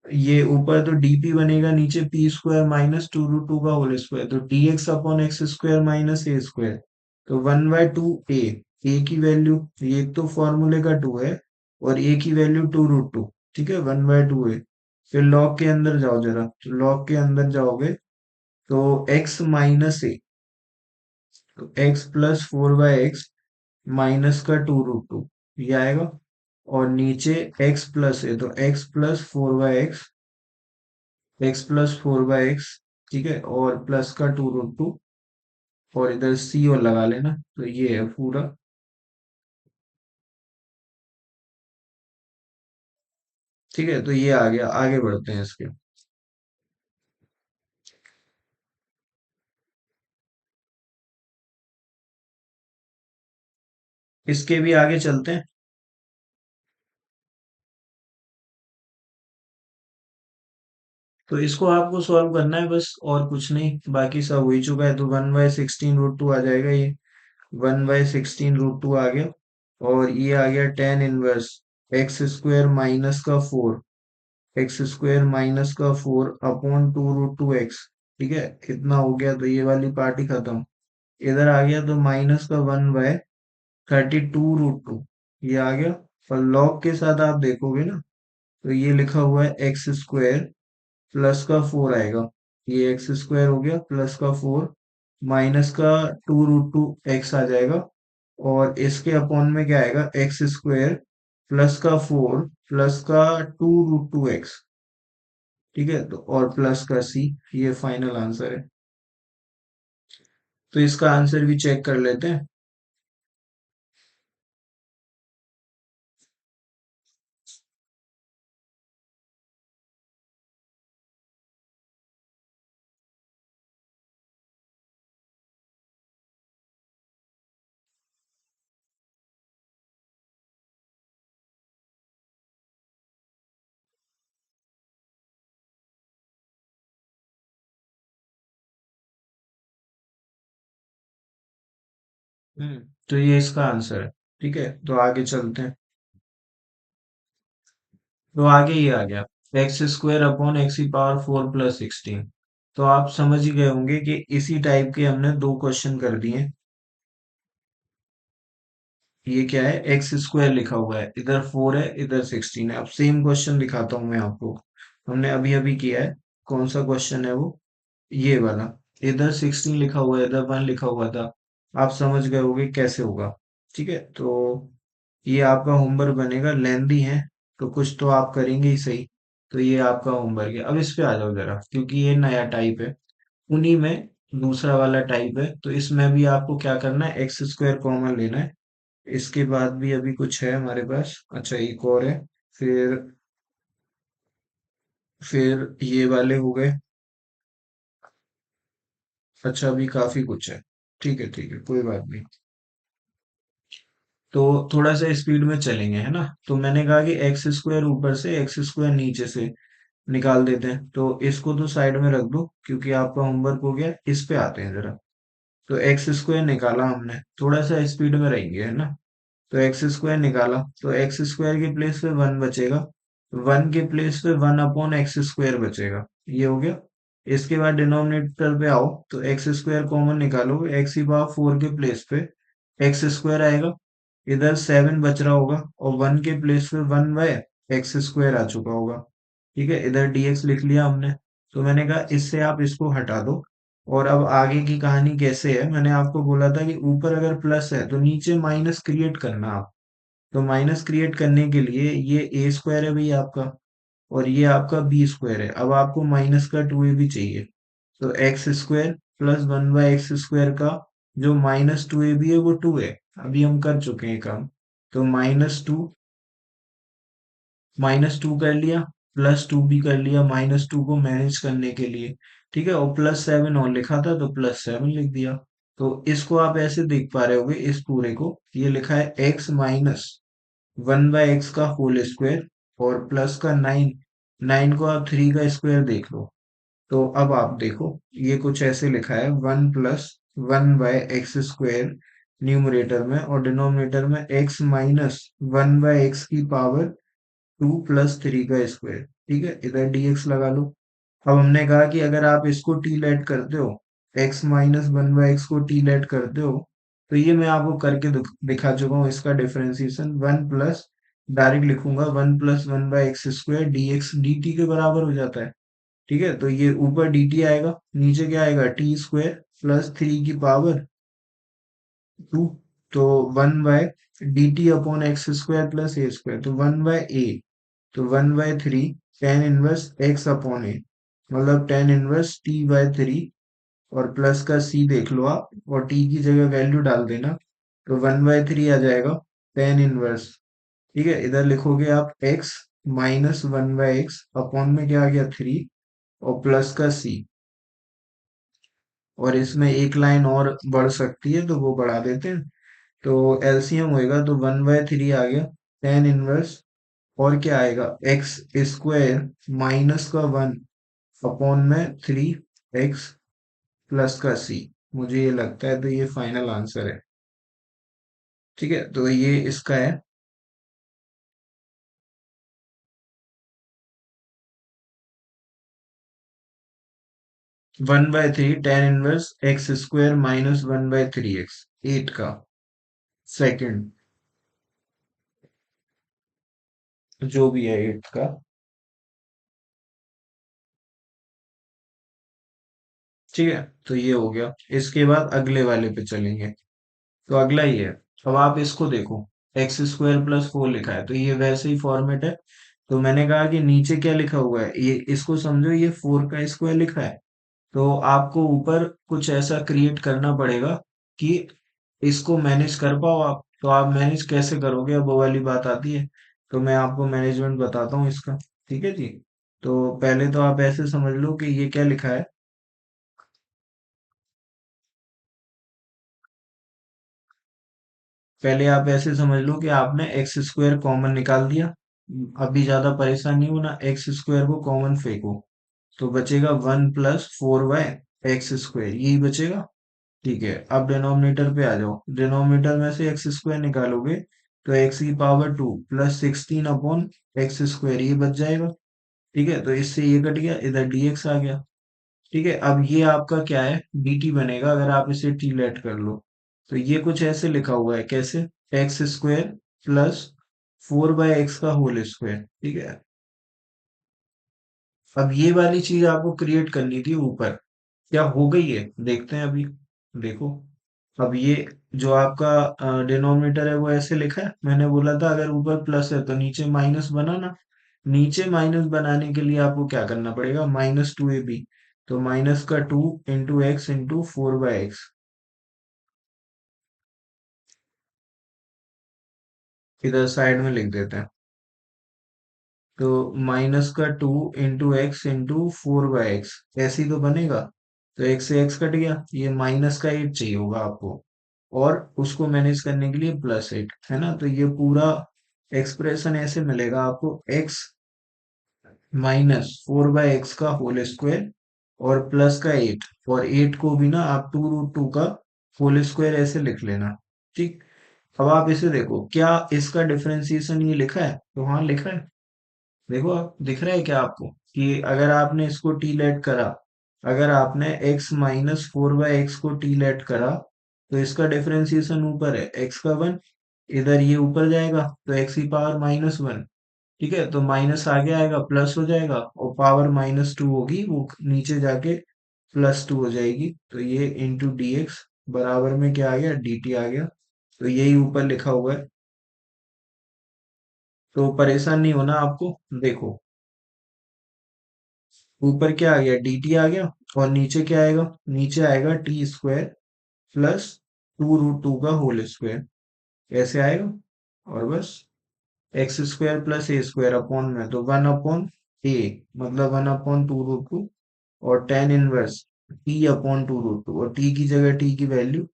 ये ऊपर तो dp बनेगा, नीचे p² - 2√2 का होल स्क्वायर, तो dx अपॉन x² - a²। तो 1/2a, a की वैल्यू, ये तो फॉर्मूले का 2 है, और a की वैल्यू 2√2। ठीक है, 1/2a। फिर लॉग के अंदर जाओ जरा, तो लॉग के अंदर जाओगे तो x - a, तो x+4/x माइनस का 2√2, ये आएगा। और नीचे x+a, तो x+4/x, ठीक है, और प्लस का 2√2, और इधर c और लगा लेना, तो ये है पूरा। ठीक है, तो ये आ गया, आगे बढ़ते हैं इसके। इसके भी आगे चलते हैं। तो इसको आपको सॉल्व करना है बस, और कुछ नहीं, बाकी सब हो ही चुका है। तो 1/16 √2 आ जाएगा ये, 1/16 √2 आ गया। और ये आ गया tan इनवर्स x² माइनस का 4, x² - 4 अपॉन 2√2x। ठीक है, इतना हो गया, तो ये वाली पार्टी खत्म। इधर आ गया तो -1/32√2, ये आ गया। और लॉग के साथ आप देखोगे ना, तो ये लिखा हुआ है x² प्लस का 4 आएगा। ये x² हो गया प्लस का 4, माइनस का 2√2x आ जाएगा। और इसके अपॉन में क्या आएगा, x² प्लस का 4 प्लस का 2√2x। ठीक है, तो और प्लस का c, ये फाइनल आंसर है। तो इसका आंसर भी चेक कर लेते हैं। हम्म, तो ये इसका आंसर है। ठीक है, तो आगे चलते हैं। तो आगे ये आ गया, x² अपॉन x⁴ + 16। तो आप समझ ही गए होंगे कि इसी टाइप के हमने दो क्वेश्चन कर दिए। ये क्या है, एक्स स्क्वायर लिखा हुआ है, इधर 4 है, इधर 16 है। अब सेम क्वेश्चन दिखाता हूँ मैं आपको, हमने अभी अभी किया है। कौन सा क्वेश्चन है वो, ये वाला। इधर 16 लिखा हुआ है, इधर 1 लिखा हुआ था। आप समझ गए होगे कैसे होगा। ठीक है, तो ये आपका होमवर्क बनेगा, लेंदी है, तो कुछ तो आप करेंगे ही सही। तो ये आपका होमवर्क है। अब इस पे आ जाओ जरा, क्योंकि ये नया टाइप है, उन्हीं में दूसरा वाला टाइप है। तो इसमें भी आपको क्या करना है, एक्स स्क्वायर कॉमन लेना है। इसके बाद भी अभी कुछ है हमारे पास, अच्छा एक और है। फिर फिर ये वाले हो गए। अच्छा अभी काफी कुछ है। ठीक है कोई बात नहीं। तो थोड़ा सा स्पीड में चलेंगे, है ना। तो मैंने कहा कि एक्स स्क्वायर ऊपर से, एक्स स्क्वायर नीचे से निकाल देते हैं। तो इसको तो साइड में रख दो, क्योंकि आपका होमवर्क हो गया। इस पे आते हैं जरा। तो एक्स स्क्वायर निकाला हमने, थोड़ा सा स्पीड में रहेंगे, है ना। तो एक्स स्क्वायर निकाला, तो एक्स स्क्वायर के प्लेस पे 1 बचेगा। 1 के प्लेस पे 1/x² बचेगा। ये हो गया। इसके बाद डिनोमिनेटर पे आओ, तो एक्स स्क्वायर कॉमन निकालोगे, एक्स की पावर 4 के प्लेस पे एक्स स्क्वायर आएगा। इधर 7 बच रहा होगा, और 1 के प्लेस पे 1/x² आ चुका होगा। ठीक है, इधर dx लिख लिया हमने। तो मैंने कहा इससे आप इसको हटा दो। और अब आगे की कहानी कैसे है, मैंने आपको बोला था कि ऊपर अगर प्लस है तो नीचे माइनस क्रिएट करना आप। तो माइनस क्रिएट करने के लिए ये ए स्क्वायर है भाई आपका, और ये आपका बी स्क्वायर है। अब आपको माइनस का 2a भी चाहिए। तो एक्स स्क्वायर प्लस 1/x² का जो -2ab है वो 2 है। अभी हम कर चुके हैं काम। तो -2 कर लिया, +2 भी कर लिया, -2 को मैनेज करने के लिए। ठीक है, और +7 और लिखा था, तो +7 लिख दिया। तो इसको आप ऐसे देख पा रहे होगे, इस पूरे को ये लिखा है x माइनस 1/x का होल स्क्वायर, और प्लस का 9। 9 को आप 3 का स्क्वायर देख लो। तो अब आप देखो, ये कुछ ऐसे लिखा है, 1 + 1/x² न्यूमरेटर में, और डिनोमिनेटर में x माइनस 1/x की पावर 2 + 3 का स्क्वायर। ठीक है, इधर dx लगा लो। अब हमने कहा कि अगर आप इसको टी लेट करते हो, x माइनस 1/x को टी लेट करते हो, तो ये मैं आपको करके दिखा चुका हूँ। इसका डिफरेंशिएशन 1 प्लस, डायरेक्ट लिखूंगा 1 + 1/x² dx dt के बराबर हो जाता है। ठीक है, तो ये ऊपर dt आएगा, नीचे क्या आएगा, t² प्लस 3 की पावर 2। तो 1/dt/x² प्लस a² तो 1/a। तो 1/3 tan 1 x/a, मतलब tan 1 t/3। और प्लस का c देख लो आप, और t की जगह वैल्यू डाल देना। तो 1/3 आ जाएगा tan 1। ठीक है, इधर लिखोगे आप x माइनस 1/x, अपॉन में क्या आ गया 3, और प्लस का c। और इसमें एक लाइन और बढ़ सकती है, तो वो बढ़ा देते हैं। तो एलसीएम होएगा, तो 1/3 आ गया tan 1। और क्या आएगा, एक्स स्क्वायर माइनस का 1, अपॉन में 3x प्लस का c। मुझे ये लगता है, तो ये फाइनल आंसर है। ठीक है, तो ये इसका है। 1/3 tan 1 x² माइनस 1/3x, 8 का सेकंड, जो भी है 8 का। ठीक है, तो ये हो गया। इसके बाद अगले वाले पे चलेंगे। तो अगला ही है। अब आप इसको देखो, x² + 4 लिखा है, तो ये वैसे ही फॉर्मेट है। तो मैंने कहा कि नीचे क्या लिखा हुआ है, ये इसको समझो, ये 4 का स्क्वायर लिखा है। तो आपको ऊपर कुछ ऐसा क्रिएट करना पड़ेगा कि इसको मैनेज कर पाओ आप। तो आप मैनेज कैसे करोगे, अब वो वाली बात आती है। तो मैं आपको मैनेजमेंट बताता हूँ इसका। ठीक है जी। तो पहले तो आप ऐसे समझ लो कि ये क्या लिखा है। पहले आप ऐसे समझ लो कि आपने x² कॉमन निकाल दिया। अभी ज्यादा परेशान नहीं होना, x² को कॉमन फेंको। तो बचेगा 1 + 4/x², यही बचेगा। ठीक है, अब डिनोमिनेटर पे आ जाओ। डिनोमिनेटर में से x² निकालोगे, तो x की पावर 2 प्लस 16/x², ये बच जाएगा। ठीक है, तो इससे ये कट गया, इधर dx आ गया। ठीक है, अब ये आपका क्या है, dt बनेगा, अगर आप इसे t लेट कर लो। तो ये कुछ ऐसे लिखा हुआ है, कैसे? एक्स स्क्वायर प्लस 4/x का होल स्क्वायर, ठीक है। अब ये वाली चीज आपको क्रिएट करनी थी ऊपर, क्या हो गई है देखते हैं अभी। देखो, अब ये जो आपका डिनोमिनेटर है वो ऐसे लिखा है, मैंने बोला था अगर ऊपर प्लस है तो नीचे माइनस बनाना। नीचे माइनस बनाने के लिए आपको क्या करना पड़ेगा, -2ab, तो माइनस का 2 इंटू एक्स इंटू 4/x, इधर साइड में लिख देते हैं। तो माइनस का 2 इंटू एक्स इंटू 4/x, ऐसे ही तो बनेगा। तो x से x कट गया, ये -8 चाहिए होगा आपको, और उसको मैनेज करने के लिए +8 है ना। तो ये पूरा एक्सप्रेशन ऐसे मिलेगा आपको, x -4/x का होल स्क्वायर और प्लस का 8, और 8 को भी ना आप 2√2 का होल स्क्वायर ऐसे लिख लेना, ठीक। अब आप इसे देखो, क्या इसका डिफरेंशिएशन ये लिखा है? तो हाँ लिखा है। देखो, आप दिख रहा है क्या आपको कि अगर आपने इसको टी लेट करा, अगर आपने x -4/x को टी लेट करा, तो इसका डिफरेंशिएशन ऊपर है x का 1, इधर ये ऊपर जाएगा तो x की पावर -1, ठीक है। तो माइनस आगे आएगा, प्लस हो जाएगा, और पावर -2 होगी वो नीचे जाके +2 हो जाएगी। तो ये इंटू डी एक्स बराबर में क्या आ गया, डी टी आ गया। तो यही ऊपर लिखा हुआ है, तो परेशान नहीं होना आपको। देखो, ऊपर क्या आ गया, डी टी आ गया, और नीचे क्या आएगा, नीचे आएगा t² प्लस 2√2 का होल स्क्वायर, ऐसे आएगा। और बस, x² प्लस a² अपॉन में, तो 1/a, मतलब 1/2√2, और tan इनवर्स t/2√2, और t की जगह t की वैल्यू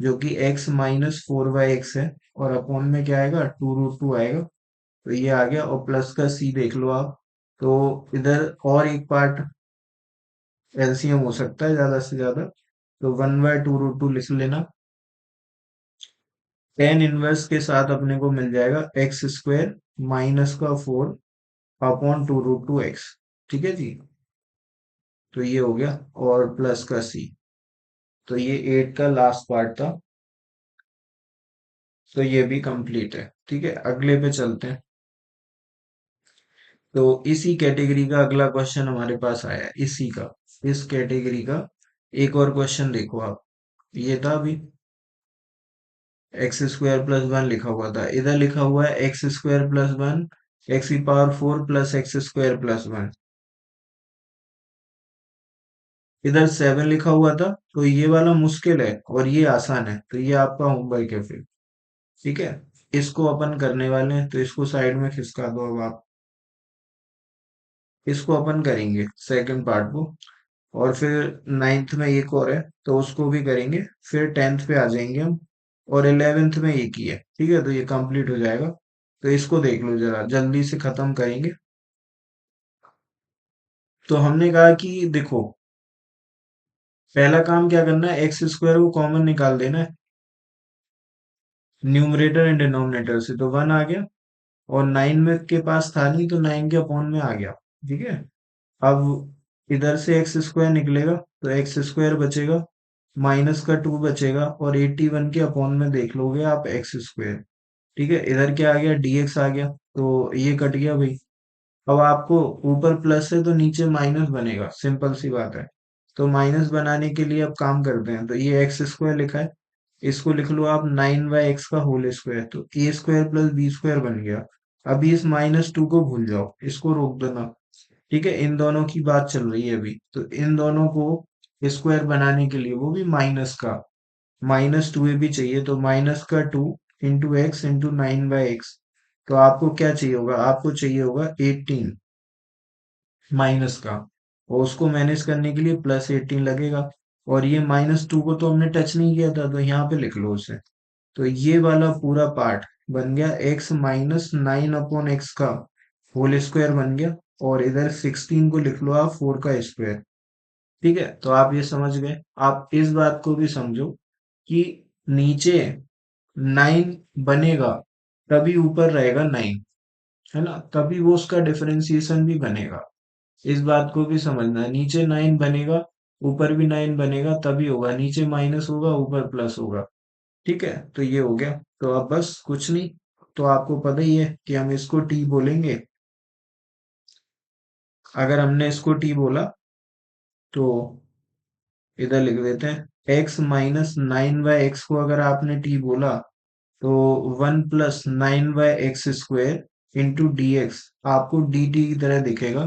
जो कि x -4/x है, और अपॉन में क्या आएगा, 2√2 आएगा। तो ये आ गया, और प्लस का c देख लो आप। तो इधर और एक पार्ट एलसीएम हो सकता है ज्यादा से ज्यादा, तो 1/2√2 लिख लेना। tan इनवर्स के साथ अपने को मिल जाएगा x² -4 अपॉन 2√2x, ठीक है जी। तो ये हो गया, और प्लस का c। तो ये 8 का लास्ट पार्ट था, तो ये भी कंप्लीट है, ठीक है। अगले पे चलते हैं। तो इसी कैटेगरी का अगला क्वेश्चन हमारे पास आया है, इसी का, इस कैटेगरी का एक और क्वेश्चन देखो आप। ये था अभी x² + 1 लिखा हुआ था, इधर लिखा हुआ है x² + 1 x⁴ प्लस x² + 1, इधर 7 लिखा हुआ था। तो ये वाला मुश्किल है और ये आसान है, तो ये आपका होमवर्क है फिर, ठीक है। इसको अपन करने वाले हैं, तो इसको साइड में खिसका दो अब आप। इसको अपन करेंगे सेकंड पार्ट को, और फिर नाइन्थ में एक और है तो उसको भी करेंगे, फिर 10th पे आ जाएंगे हम, और 11th में एक ही है, ठीक है। तो ये कंप्लीट हो जाएगा। तो इसको देख लो जरा, जल्दी से खत्म करेंगे। तो हमने कहा कि देखो, पहला काम क्या करना है, x² को कॉमन निकाल देना है न्यूमरेटर एंड डिनोमिनेटर से, तो 1 आ गया, और 9 में के पास था नहीं, तो 9 के अपॉन में आ गया, ठीक है। अब इधर से x² निकलेगा, तो x² बचेगा, माइनस का 2 बचेगा, और 81 के अपॉन में देख लोगे आप x², ठीक है। इधर क्या आ गया, dx आ गया, तो ये कट गया भाई। अब आपको ऊपर प्लस है तो नीचे माइनस बनेगा, सिंपल सी बात है। तो माइनस बनाने के लिए अब काम करते हैं, तो ये x² लिखा है, इसको लिख लो आप 9/x का होल स्क्वायर, तो a² + b² बन गया। अभी इस -2 को भूल जाओ, इसको रोक देना, ठीक है। इन दोनों की बात चल रही है अभी, तो इन दोनों को स्क्वायर बनाने के लिए, वो भी माइनस का, -2a भी चाहिए, तो माइनस का 2 इंटू एक्स इंटू 9/x, तो आपको क्या चाहिए होगा, आपको चाहिए होगा 18 माइनस का, और उसको मैनेज करने के लिए +18 लगेगा। और ये -2 को तो हमने टच नहीं किया था, तो यहाँ पे लिख लो उसे। तो ये वाला पूरा पार्ट बन गया x -9/x का होल स्क्वायर बन गया, और इधर 16 को लिख लो आप 4 का स्क्वायर, ठीक है। तो आप ये समझ गए। आप इस बात को भी समझो कि नीचे 9 बनेगा तभी ऊपर रहेगा 9, है ना, तभी वो उसका डिफरेंशिएशन भी बनेगा। इस बात को भी समझना है, नीचे 9 बनेगा, ऊपर भी 9 बनेगा, तभी होगा, नीचे माइनस होगा ऊपर प्लस होगा। ठीक है, तो ये हो गया। तो अब बस कुछ नहीं, तो आपको पता ही है कि हम इसको टी बोलेंगे। अगर हमने इसको टी बोला तो इधर लिख देते हैं x minus nine by x को अगर आपने टी बोला तो 1 + 9 by x square into d x आपको डी टी की तरह दिखेगा।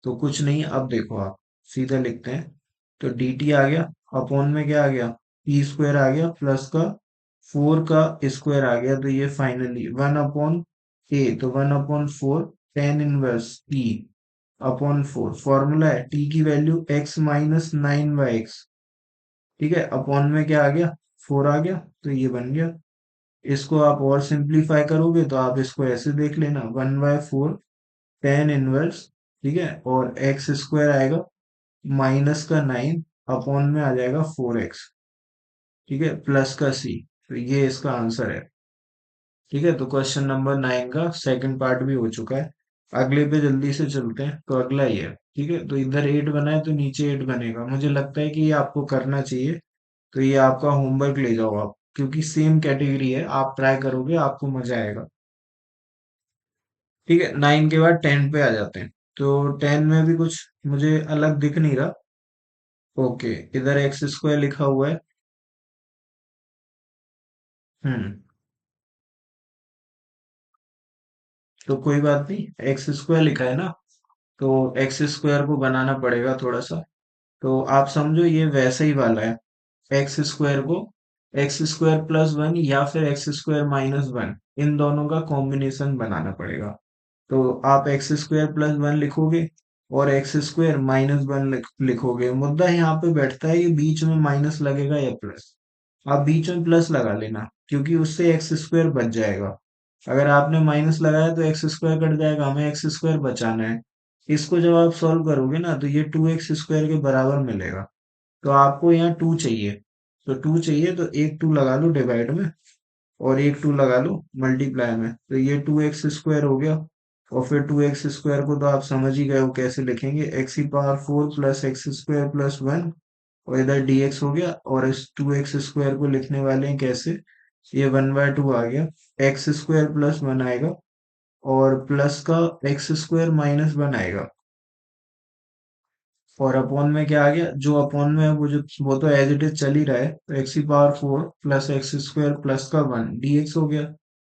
तो कुछ नहीं, अब देखो आप सीधा लिखते हैं। तो डी टी आ गया, अपॉन में क्या आ गया, पी स्क्वायर आ गया, प्लस का 4 का स्क्वायर आ गया। तो ये फाइनली 1/a, तो 1/4 tan inverse P upon 4। Formula है टी की वैल्यू x - 9/x। ठीक है, अपॉन में क्या आ गया, 4 आ गया, तो ये बन गया। इसको आप और सिंप्लीफाई करोगे तो आप इसको ऐसे देख लेना, 1/4 टेन इनवर्स, ठीक है, और एक्स स्क्वायर आएगा माइनस का 9 अपॉन में आ जाएगा 4x। ठीक है, प्लस का c। तो ये इसका आंसर है। ठीक है, तो क्वेश्चन नंबर 9 का सेकंड पार्ट भी हो चुका है। अगले पे जल्दी से चलते हैं, तो अगला ये है। ठीक है, तो इधर 8 बना है तो नीचे 8 बनेगा। मुझे लगता है कि ये आपको करना चाहिए, तो ये आपका होमवर्क ले जाओ आप, क्योंकि सेम कैटेगरी है, आप ट्राई करोगे आपको मजा आएगा। ठीक है, 9 के बाद 10 पे आ जाते हैं। तो 10 में भी कुछ मुझे अलग दिख नहीं रहा। ओके, इधर एक्स स्क्वायर लिखा हुआ है। हम्म, तो कोई बात नहीं, एक्स स्क्वायर लिखा है ना, तो एक्स स्क्वायर को बनाना पड़ेगा थोड़ा सा। तो आप समझो ये वैसे ही वाला है। एक्स स्क्वायर को एक्स स्क्वायर प्लस वन या फिर एक्स स्क्वायर माइनस वन, इन दोनों का कॉम्बिनेशन बनाना पड़ेगा। तो आप एक्स स्क्वायर प्लस वन लिखोगे और एक्स स्क्वायर माइनस वन लिखोगे। मुद्दा यहाँ पे बैठता है, ये बीच में माइनस लगेगा या प्लस। आप बीच में प्लस लगा लेना, क्योंकि उससे एक्स स्क्वायर बच जाएगा। अगर आपने माइनस लगाया तो एक्स स्क्वायर कट जाएगा, हमें एक्स स्क्वायर बचाना है। इसको जब आप सॉल्व करोगे ना तो ये 2x स्क्वायर के बराबर मिलेगा। तो आपको यहाँ 2 चाहिए, तो 2 चाहिए तो एक 2 लगा लो डिवाइड में, और एक 2 लगा लो मल्टीप्लाई में, तो ये 2x स्क्वायर हो गया। और फिर 2x स्क्वायर को तो आप समझ ही गए हो कैसे लिखेंगे, x⁴ plus x square plus one, और इधर dx हो गया। और इस 2x स्क्वायर को लिखने वाले हैं कैसे, ये 1/2 आ गया, एक्स स्क्वायर प्लस वन आएगा, और प्लस का एक्स स्क्वायर माइनस वन आएगा। और अपॉन में क्या आ गया, जो अपॉन में है वो तो एज इट इज चल ही रहा है, तो x⁴ plus x square plus का वन dx हो गया।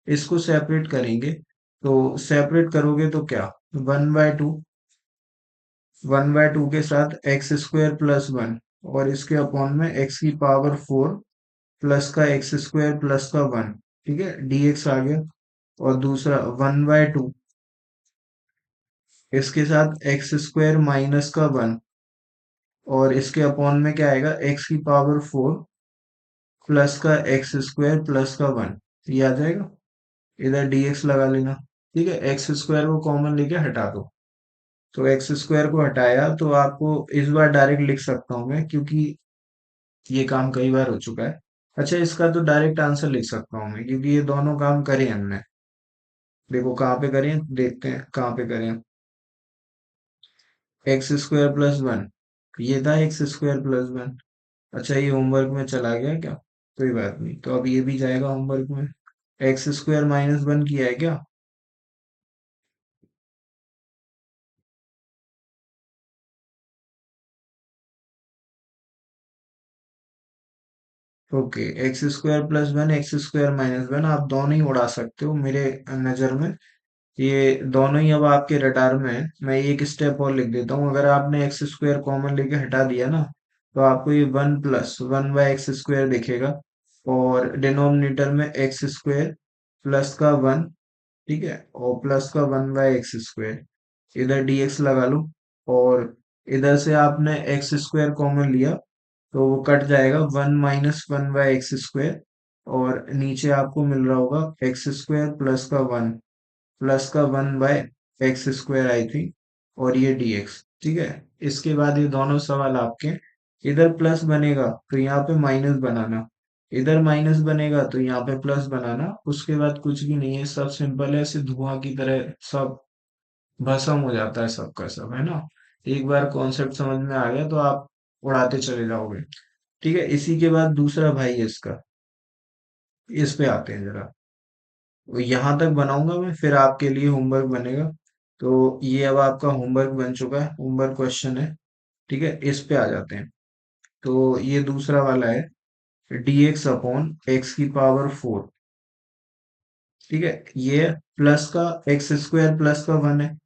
इसको सेपरेट करेंगे, तो सेपरेट करोगे तो क्या, 1/2, 1/2 के साथ एक्स स्क्वायर प्लस वन, और इसके अपॉन में x⁴ प्लस का एक्स स्क्वायर प्लस का वन। ठीक है, dx आ गया। और दूसरा 1/2, इसके साथ एक्स स्क्वायर माइनस का वन, और इसके अपॉन में क्या आएगा, x⁴ प्लस का एक्स स्क्वायर प्लस का वन। ये आ जाएगा, इधर dx लगा लेना। ठीक है, एक्स स्क्वायर को कॉमन लेके हटा दो। तो एक्स स्क्वायर को हटाया तो आपको इस बार डायरेक्ट लिख सकता हूँ मैं, क्योंकि ये काम कई बार हो चुका है। अच्छा, इसका तो डायरेक्ट आंसर लिख सकता हूँ मैं, क्योंकि ये दोनों काम करे हमने। देखो कहाँ पे करें, देखते हैं कहाँ पे करें। एक्स स्क्वायर प्लस वन, ये था एक्स स्क्वायर प्लस वन। अच्छा, ये होमवर्क में चला गया क्या, कोई बात नहीं, तो अब ये भी जाएगा होमवर्क में। एक्स स्क्वायर माइनस वन किया है क्या। Okay, x square plus one x square minus one आप दोनों ही उड़ा सकते हो मेरे नजर में। ये दोनों ही अब आपके रडार में है। मैं एक स्टेप और लिख देता हूँ, अगर आपने एक्स स्क्वायर कॉमन लेके हटा दिया ना, तो आपको ये 1 + 1/x स्क्वायर दिखेगा, और डिनोमिनेटर में एक्स स्क्वायर प्लस का वन। ठीक है, और प्लस का 1/x स्क्वायर, इधर dx लगा लो। और इधर से आपने एक्स स्क्वायर कॉमन लिया, तो वो कट जाएगा, 1 - 1/x स्क्वायर। और नीचे आपको मिल रहा होगा एक्स स्क्वायर प्लस का वन, प्लस का 1/x स्क्वायर आई थिंक, और ये dx। ठीक है, इसके बाद ये दोनों सवाल आपके, इधर प्लस बनेगा तो यहाँ पे माइनस बनाना, इधर माइनस बनेगा तो यहाँ पे प्लस बनाना। उसके बाद कुछ भी नहीं है, सब सिंपल है, ऐसे धुआं की तरह सब भस्म हो जाता है सबका सब, है ना। एक बार कॉन्सेप्ट समझ में आ गया तो आप उड़ाते चले जाओगे। ठीक है, इसी के बाद दूसरा भाई है इसका। इस पे आते हैं जरा। तो यहाँ तक बनाऊंगा मैं, फिर आपके लिए होमवर्क बनेगा। तो ये अब आपका होमवर्क बन चुका है, होमवर्क क्वेश्चन है। ठीक है, इस पे आ जाते हैं। तो ये दूसरा वाला है, dx अपॉन एक्स की पावर 4। ठीक है, ये प्लस का एक्स स्क्वायर प्लस का 1 है।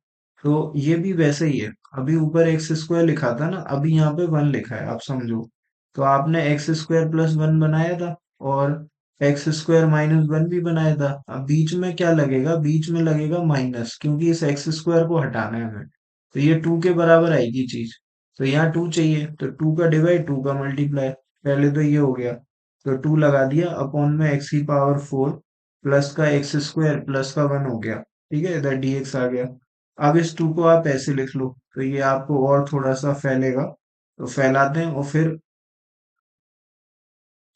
तो ये भी वैसे ही है। अभी ऊपर एक्स स्क्वायर लिखा था ना, अभी यहाँ पे 1 लिखा है, आप समझो। तो आपने एक्स स्क्वायर प्लस 1 बनाया था, और एक्स स्क्वायर माइनस 1 भी बनाया था। अब बीच में क्या लगेगा, बीच में लगेगा माइनस, क्योंकि इस एक्स स्क्वायर को हटाना है हमें। तो ये 2 के बराबर आएगी चीज। तो यहाँ 2 चाहिए, तो 2 का डिवाइड, 2 का मल्टीप्लाई। पहले तो ये हो गया, तो 2 लगा दिया, अपॉन में एक्स की पावर 4 प्लस का एक्स स्क्वायर प्लस का 1 हो गया। ठीक है, इधर dx आ गया। अब इस 2 को आप ऐसे लिख लो, तो ये आपको और थोड़ा सा फैलेगा। तो फैलाते हैं, और फिर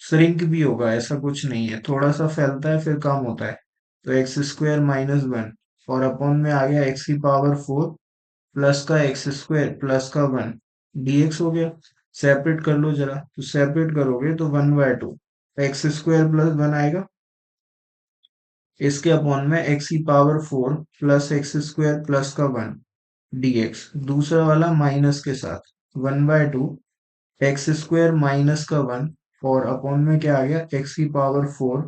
श्रिंक भी होगा, ऐसा कुछ नहीं है, थोड़ा सा फैलता है फिर कम होता है। तो एक्स स्क्वायर माइनस 1, और अपॉन में आ गया एक्स की पावर 4 प्लस का एक्स स्क्वायर प्लस का 1, dx हो गया। सेपरेट कर लो जरा, तो सेपरेट करोगे तो 1/2 एक्स स्क्वायर प्लस 1 आएगा। इसके अपॉन में एक्स की power 4 plus x square plus का 1 dx। दूसरा वाला माइनस के साथ, 1/2 एक्स स्क्वायर माइनस का 1, और अपॉन में क्या आ गया, एक्स की power 4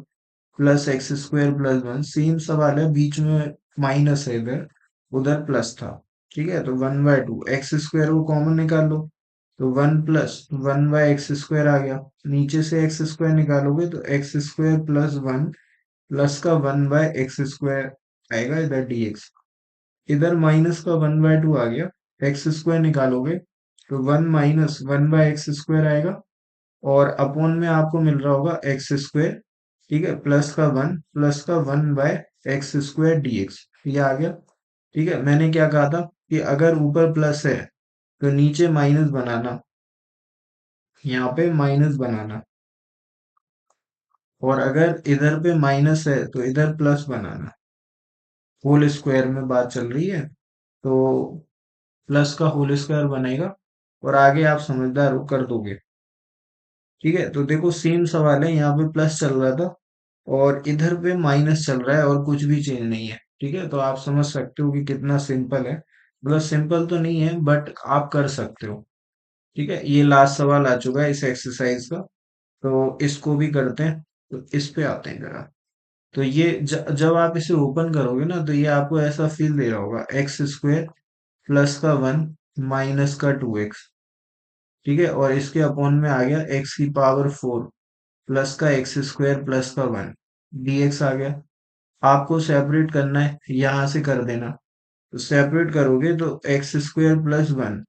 plus x square plus 1। Same सवाल है, बीच में माइनस है इधर, उधर प्लस था। ठीक है, तो 1/2 एक्स स्क्वायर को कॉमन निकाल लो, तो 1 प्लस 1/x² आ गया। नीचे से एक्स स्क्वायर निकालोगे तो एक्स स्क्वायर प्लस 1 प्लस का 1/x² आएगा इधर dx। इधर माइनस का 1/2 आ गया, एक्स स्क्वायर निकालोगे तो 1 माइनस 1/x² आएगा, और अपॉन में आपको मिल रहा होगा एक्स स्क्वायर। ठीक है, प्लस का 1/x² dx, ये आ गया। ठीक है, मैंने क्या कहा था कि अगर ऊपर प्लस है तो नीचे माइनस बनाना, यहाँ पे माइनस बनाना, और अगर इधर पे माइनस है तो इधर प्लस बनाना। होल स्क्वायर में बात चल रही है, तो प्लस का होल स्क्वायर बनेगा, और आगे आप समझदार हो, कर दोगे। ठीक है, तो देखो सेम सवाल है, यहाँ पे प्लस चल रहा था और इधर पे माइनस चल रहा है, और कुछ भी चेंज नहीं है। ठीक है, तो आप समझ सकते हो कि कितना सिंपल है। मतलब सिंपल तो नहीं है, बट आप कर सकते हो। ठीक है, ये लास्ट सवाल आ चुका है इस एक्सरसाइज का, तो इसको भी करते हैं। तो इस पे आते हैं जरा। तो ये जब आप इसे ओपन करोगे ना, तो ये आपको ऐसा फील दे रहा होगा, एक्स स्क्वायर प्लस का 1 माइनस का 2x। ठीक है, और इसके अपॉन में आ गया एक्स की पावर 4 प्लस का एक्स स्क्वायर प्लस का 1 dx आ गया। आपको सेपरेट करना है, यहां से कर देना। तो सेपरेट करोगे तो एक्स स्क्वायर प्लस 1,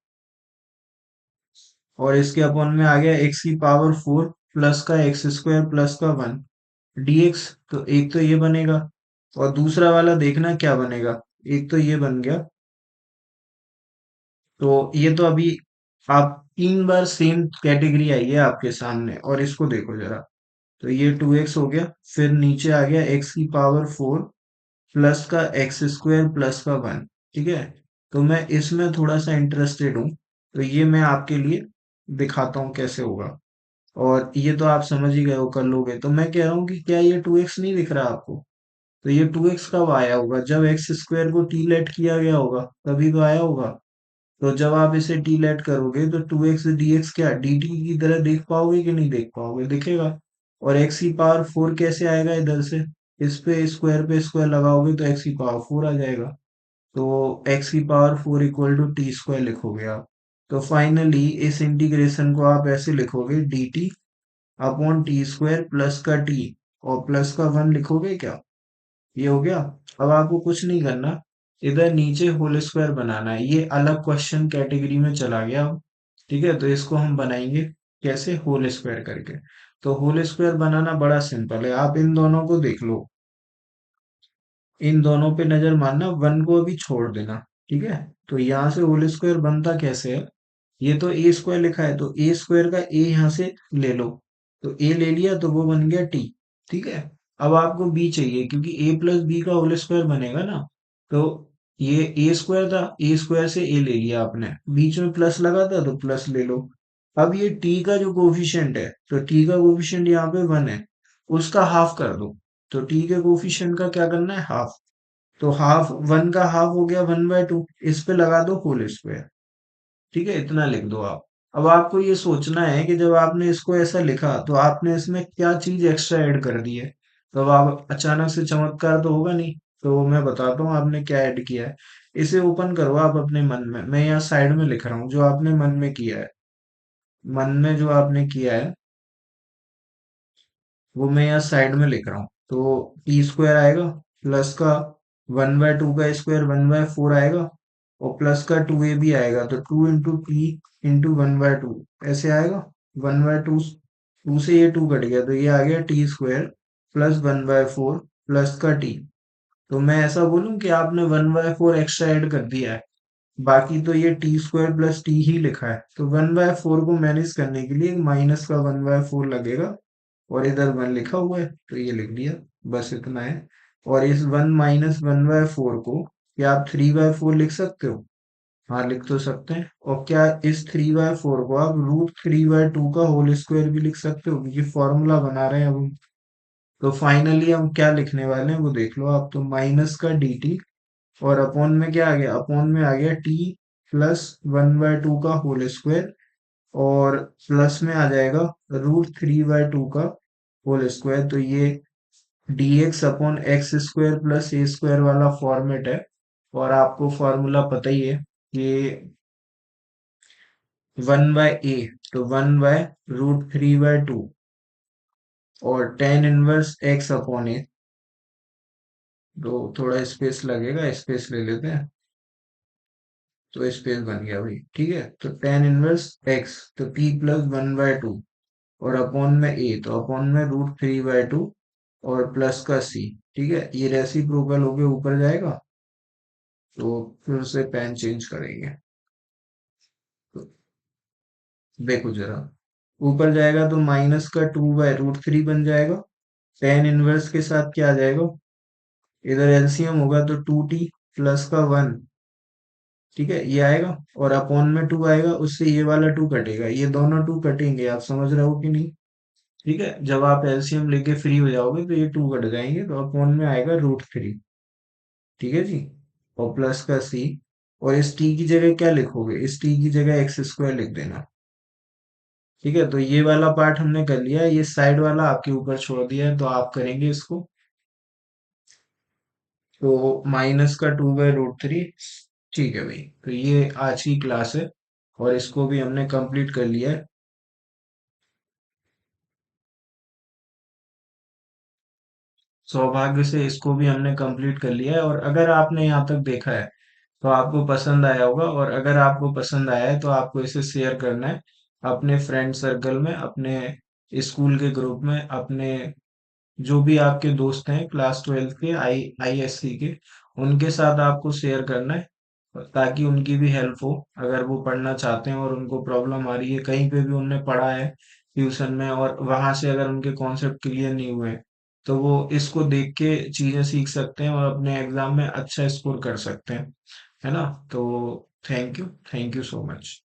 और इसके अपॉन में आ गया एक्स की पावर 4 प्लस का एक्स स्क्वायर प्लस का 1 dx। तो एक तो ये बनेगा, और दूसरा वाला देखना क्या बनेगा। एक तो ये बन गया, तो ये तो अभी आप 3 बार सेम कैटेगरी आई है आपके सामने, और इसको देखो जरा। तो ये 2x हो गया, फिर नीचे आ गया एक्स की पावर 4 प्लस का एक्स स्क्वायर प्लस का 1। ठीक है, तो मैं इसमें थोड़ा सा इंटरेस्टेड हूँ, तो ये मैं आपके लिए दिखाता हूँ कैसे होगा। और ये तो आप समझ ही गए हो, कर लोगे। तो मैं कह रहा हूँ कि क्या ये 2x नहीं दिख रहा आपको। तो ये 2x कब आया होगा, जब एक्स स्क्वायर को टी लेट किया गया होगा, तभी तो आया होगा। तो जब आप इसे टी लेट करोगे तो 2x dx क्या dt की तरह देख पाओगे कि नहीं देख पाओगे, दिखेगा। और x की पावर 4 कैसे आएगा इधर से, इस पे स्क्वायर लगाओगे तो x की पावर 4 आ जाएगा। तो x की power 4 equal to t square लिखोगे आप। तो फाइनली इस इंटीग्रेशन को आप ऐसे लिखोगे, dt upon t square plus का टी, और प्लस का 1 लिखोगे क्या। ये हो गया। अब आपको कुछ नहीं करना, इधर नीचे होल स्क्वायर बनाना है। ये अलग क्वेश्चन कैटेगरी में चला गया अब। ठीक है, तो इसको हम बनाएंगे कैसे, होल स्क्वायर करके। तो होल स्क्वायर बनाना बड़ा सिंपल है, आप इन दोनों को देख लो, इन दोनों पे नजर मारना, 1 को अभी छोड़ देना। ठीक है, तो यहाँ से होल स्क्वायर बनता कैसे है, ये तो ए स्क्वायर लिखा है, तो ए स्क्वायर का ए यहाँ से ले लो। तो ए ले लिया तो वो बन गया टी। ठीक है, अब आपको बी चाहिए, क्योंकि ए प्लस बी का होल स्क्वायर बनेगा ना। तो ये ए स्क्वायर था, ए स्क्वायर से ए ले लिया आपने, बीच में प्लस लगा था तो प्लस ले लो। अब ये टी का जो कोफिशिएंट है, तो टी का कोफिशिएंट यहाँ पे 1 है, उसका हाफ कर दो। तो टी के कोफिशिएंट का क्या करना है, हाफ। तो हाफ, वन का हाफ हो गया 1/2, इस पे लगा दो होल स्क्वायर। ठीक है, इतना लिख दो आप। अब आपको ये सोचना है कि जब आपने इसको ऐसा लिखा तो आपने इसमें क्या चीज एक्स्ट्रा ऐड कर दी है। तो अब आप अचानक से चमत्कार तो होगा नहीं। तो मैं बताता हूँ आपने क्या ऐड किया है। इसे ओपन करो आप अपने मन में, मैं यहाँ साइड में लिख रहा हूँ जो आपने मन में किया है। मन में जो आपने किया है वो मैं यहाँ साइड में लिख रहा हूँ। तो टी स्क्वायर आएगा, प्लस का 1/2 का स्क्वायर 1/4 आएगा, और प्लस का 2a भी आएगा, तो 2 × t × 1/2 ऐसे आएगा। 1/2, टू से ये 2 कट गया तो ये आ गया टी स्क्वायर प्लस 1/4 प्लस का टी। तो मैं ऐसा बोलूं कि आपने 1/4 एक्स्ट्रा ऐड कर दिया है, बाकी तो ये टी स्क्वायर प्लस टी ही लिखा है। तो 1/4 को मैनेज करने के लिए माइनस का 1/4 लगेगा, और इधर 1 लिखा हुआ है तो ये लिख दिया। बस इतना है। और इस 1 माइनस 1/4 को क्या आप 3/4 लिख सकते हो? हाँ, लिख तो सकते हैं। और क्या इस 3/4 को आप √3/2 का होल स्क्वायर भी लिख सकते हो, क्योंकि फॉर्मूला बना रहे हैं अब हम। तो फाइनली हम क्या लिखने वाले हैं वो देख लो आप। तो माइनस का डी टी, और अपॉन में क्या आ गया, अपॉन में आ गया टी प्लस 1/2 का होल स्क्वायर, और प्लस में आ जाएगा √3/2 का होल स्क्वायर। तो ये dx upon x square plus a square वाला फॉर्मेट है। और आपको फॉर्मूला पता ही है कि 1/a, तो 1/√3/2, और tan इनवर्स एक्स अपॉन ए। तो थोड़ा स्पेस लगेगा, स्पेस ले लेते हैं। तो स्पेस बन गया भाई, ठीक है। तो tan इनवर्स एक्स, तो p प्लस 1/2, और अपॉन में ए, तो अपॉन में √3/2, और प्लस का सी। ठीक है, ये रेसिप्रोकल होके ऊपर जाएगा। तो फिर से पेन चेंज करेंगे। तो देखो जरा, ऊपर जाएगा तो माइनस का 2/√3 बन जाएगा। टेन इनवर्स के साथ क्या आ जाएगा, इधर एलसीएम होगा तो 2t प्लस का 1। ठीक है, ये आएगा, और अपॉन में 2 आएगा, उससे ये वाला 2 कटेगा, ये दोनों 2 कटेंगे। आप समझ रहे हो कि नहीं? ठीक है, जब आप एलसीएम लेके फ्री हो जाओगे तो ये 2 कट जाएंगे, तो अपॉन में आएगा √3। ठीक है जी, और प्लस का सी। और इस टी की जगह क्या लिखोगे, इस टी की जगह एक्स स्क्वायर लिख देना। ठीक है, तो ये वाला पार्ट हमने कर लिया, ये साइड वाला आपके ऊपर छोड़ दिया है, तो आप करेंगे इसको। तो माइनस का 2/√3। ठीक है भाई, तो ये आज की क्लास है, और इसको भी हमने कंप्लीट कर लिया है। सौभाग्य से इसको भी हमने कंप्लीट कर लिया है। और अगर आपने यहाँ तक देखा है तो आपको पसंद आया होगा, और अगर आपको पसंद आया है तो आपको इसे शेयर करना है अपने फ्रेंड सर्कल में, अपने स्कूल के ग्रुप में, अपने जो भी आपके दोस्त हैं क्लास 12 के, आईएससी के, उनके साथ आपको शेयर करना है, ताकि उनकी भी हेल्प हो। अगर वो पढ़ना चाहते हैं और उनको प्रॉब्लम आ रही है, कहीं पे भी उनने पढ़ा है ट्यूशन में, और वहां से अगर उनके कॉन्सेप्ट क्लियर नहीं हुए, तो वो इसको देख के चीजें सीख सकते हैं और अपने एग्जाम में अच्छा स्कोर कर सकते हैं। है ना? तो थैंक यू सो मच।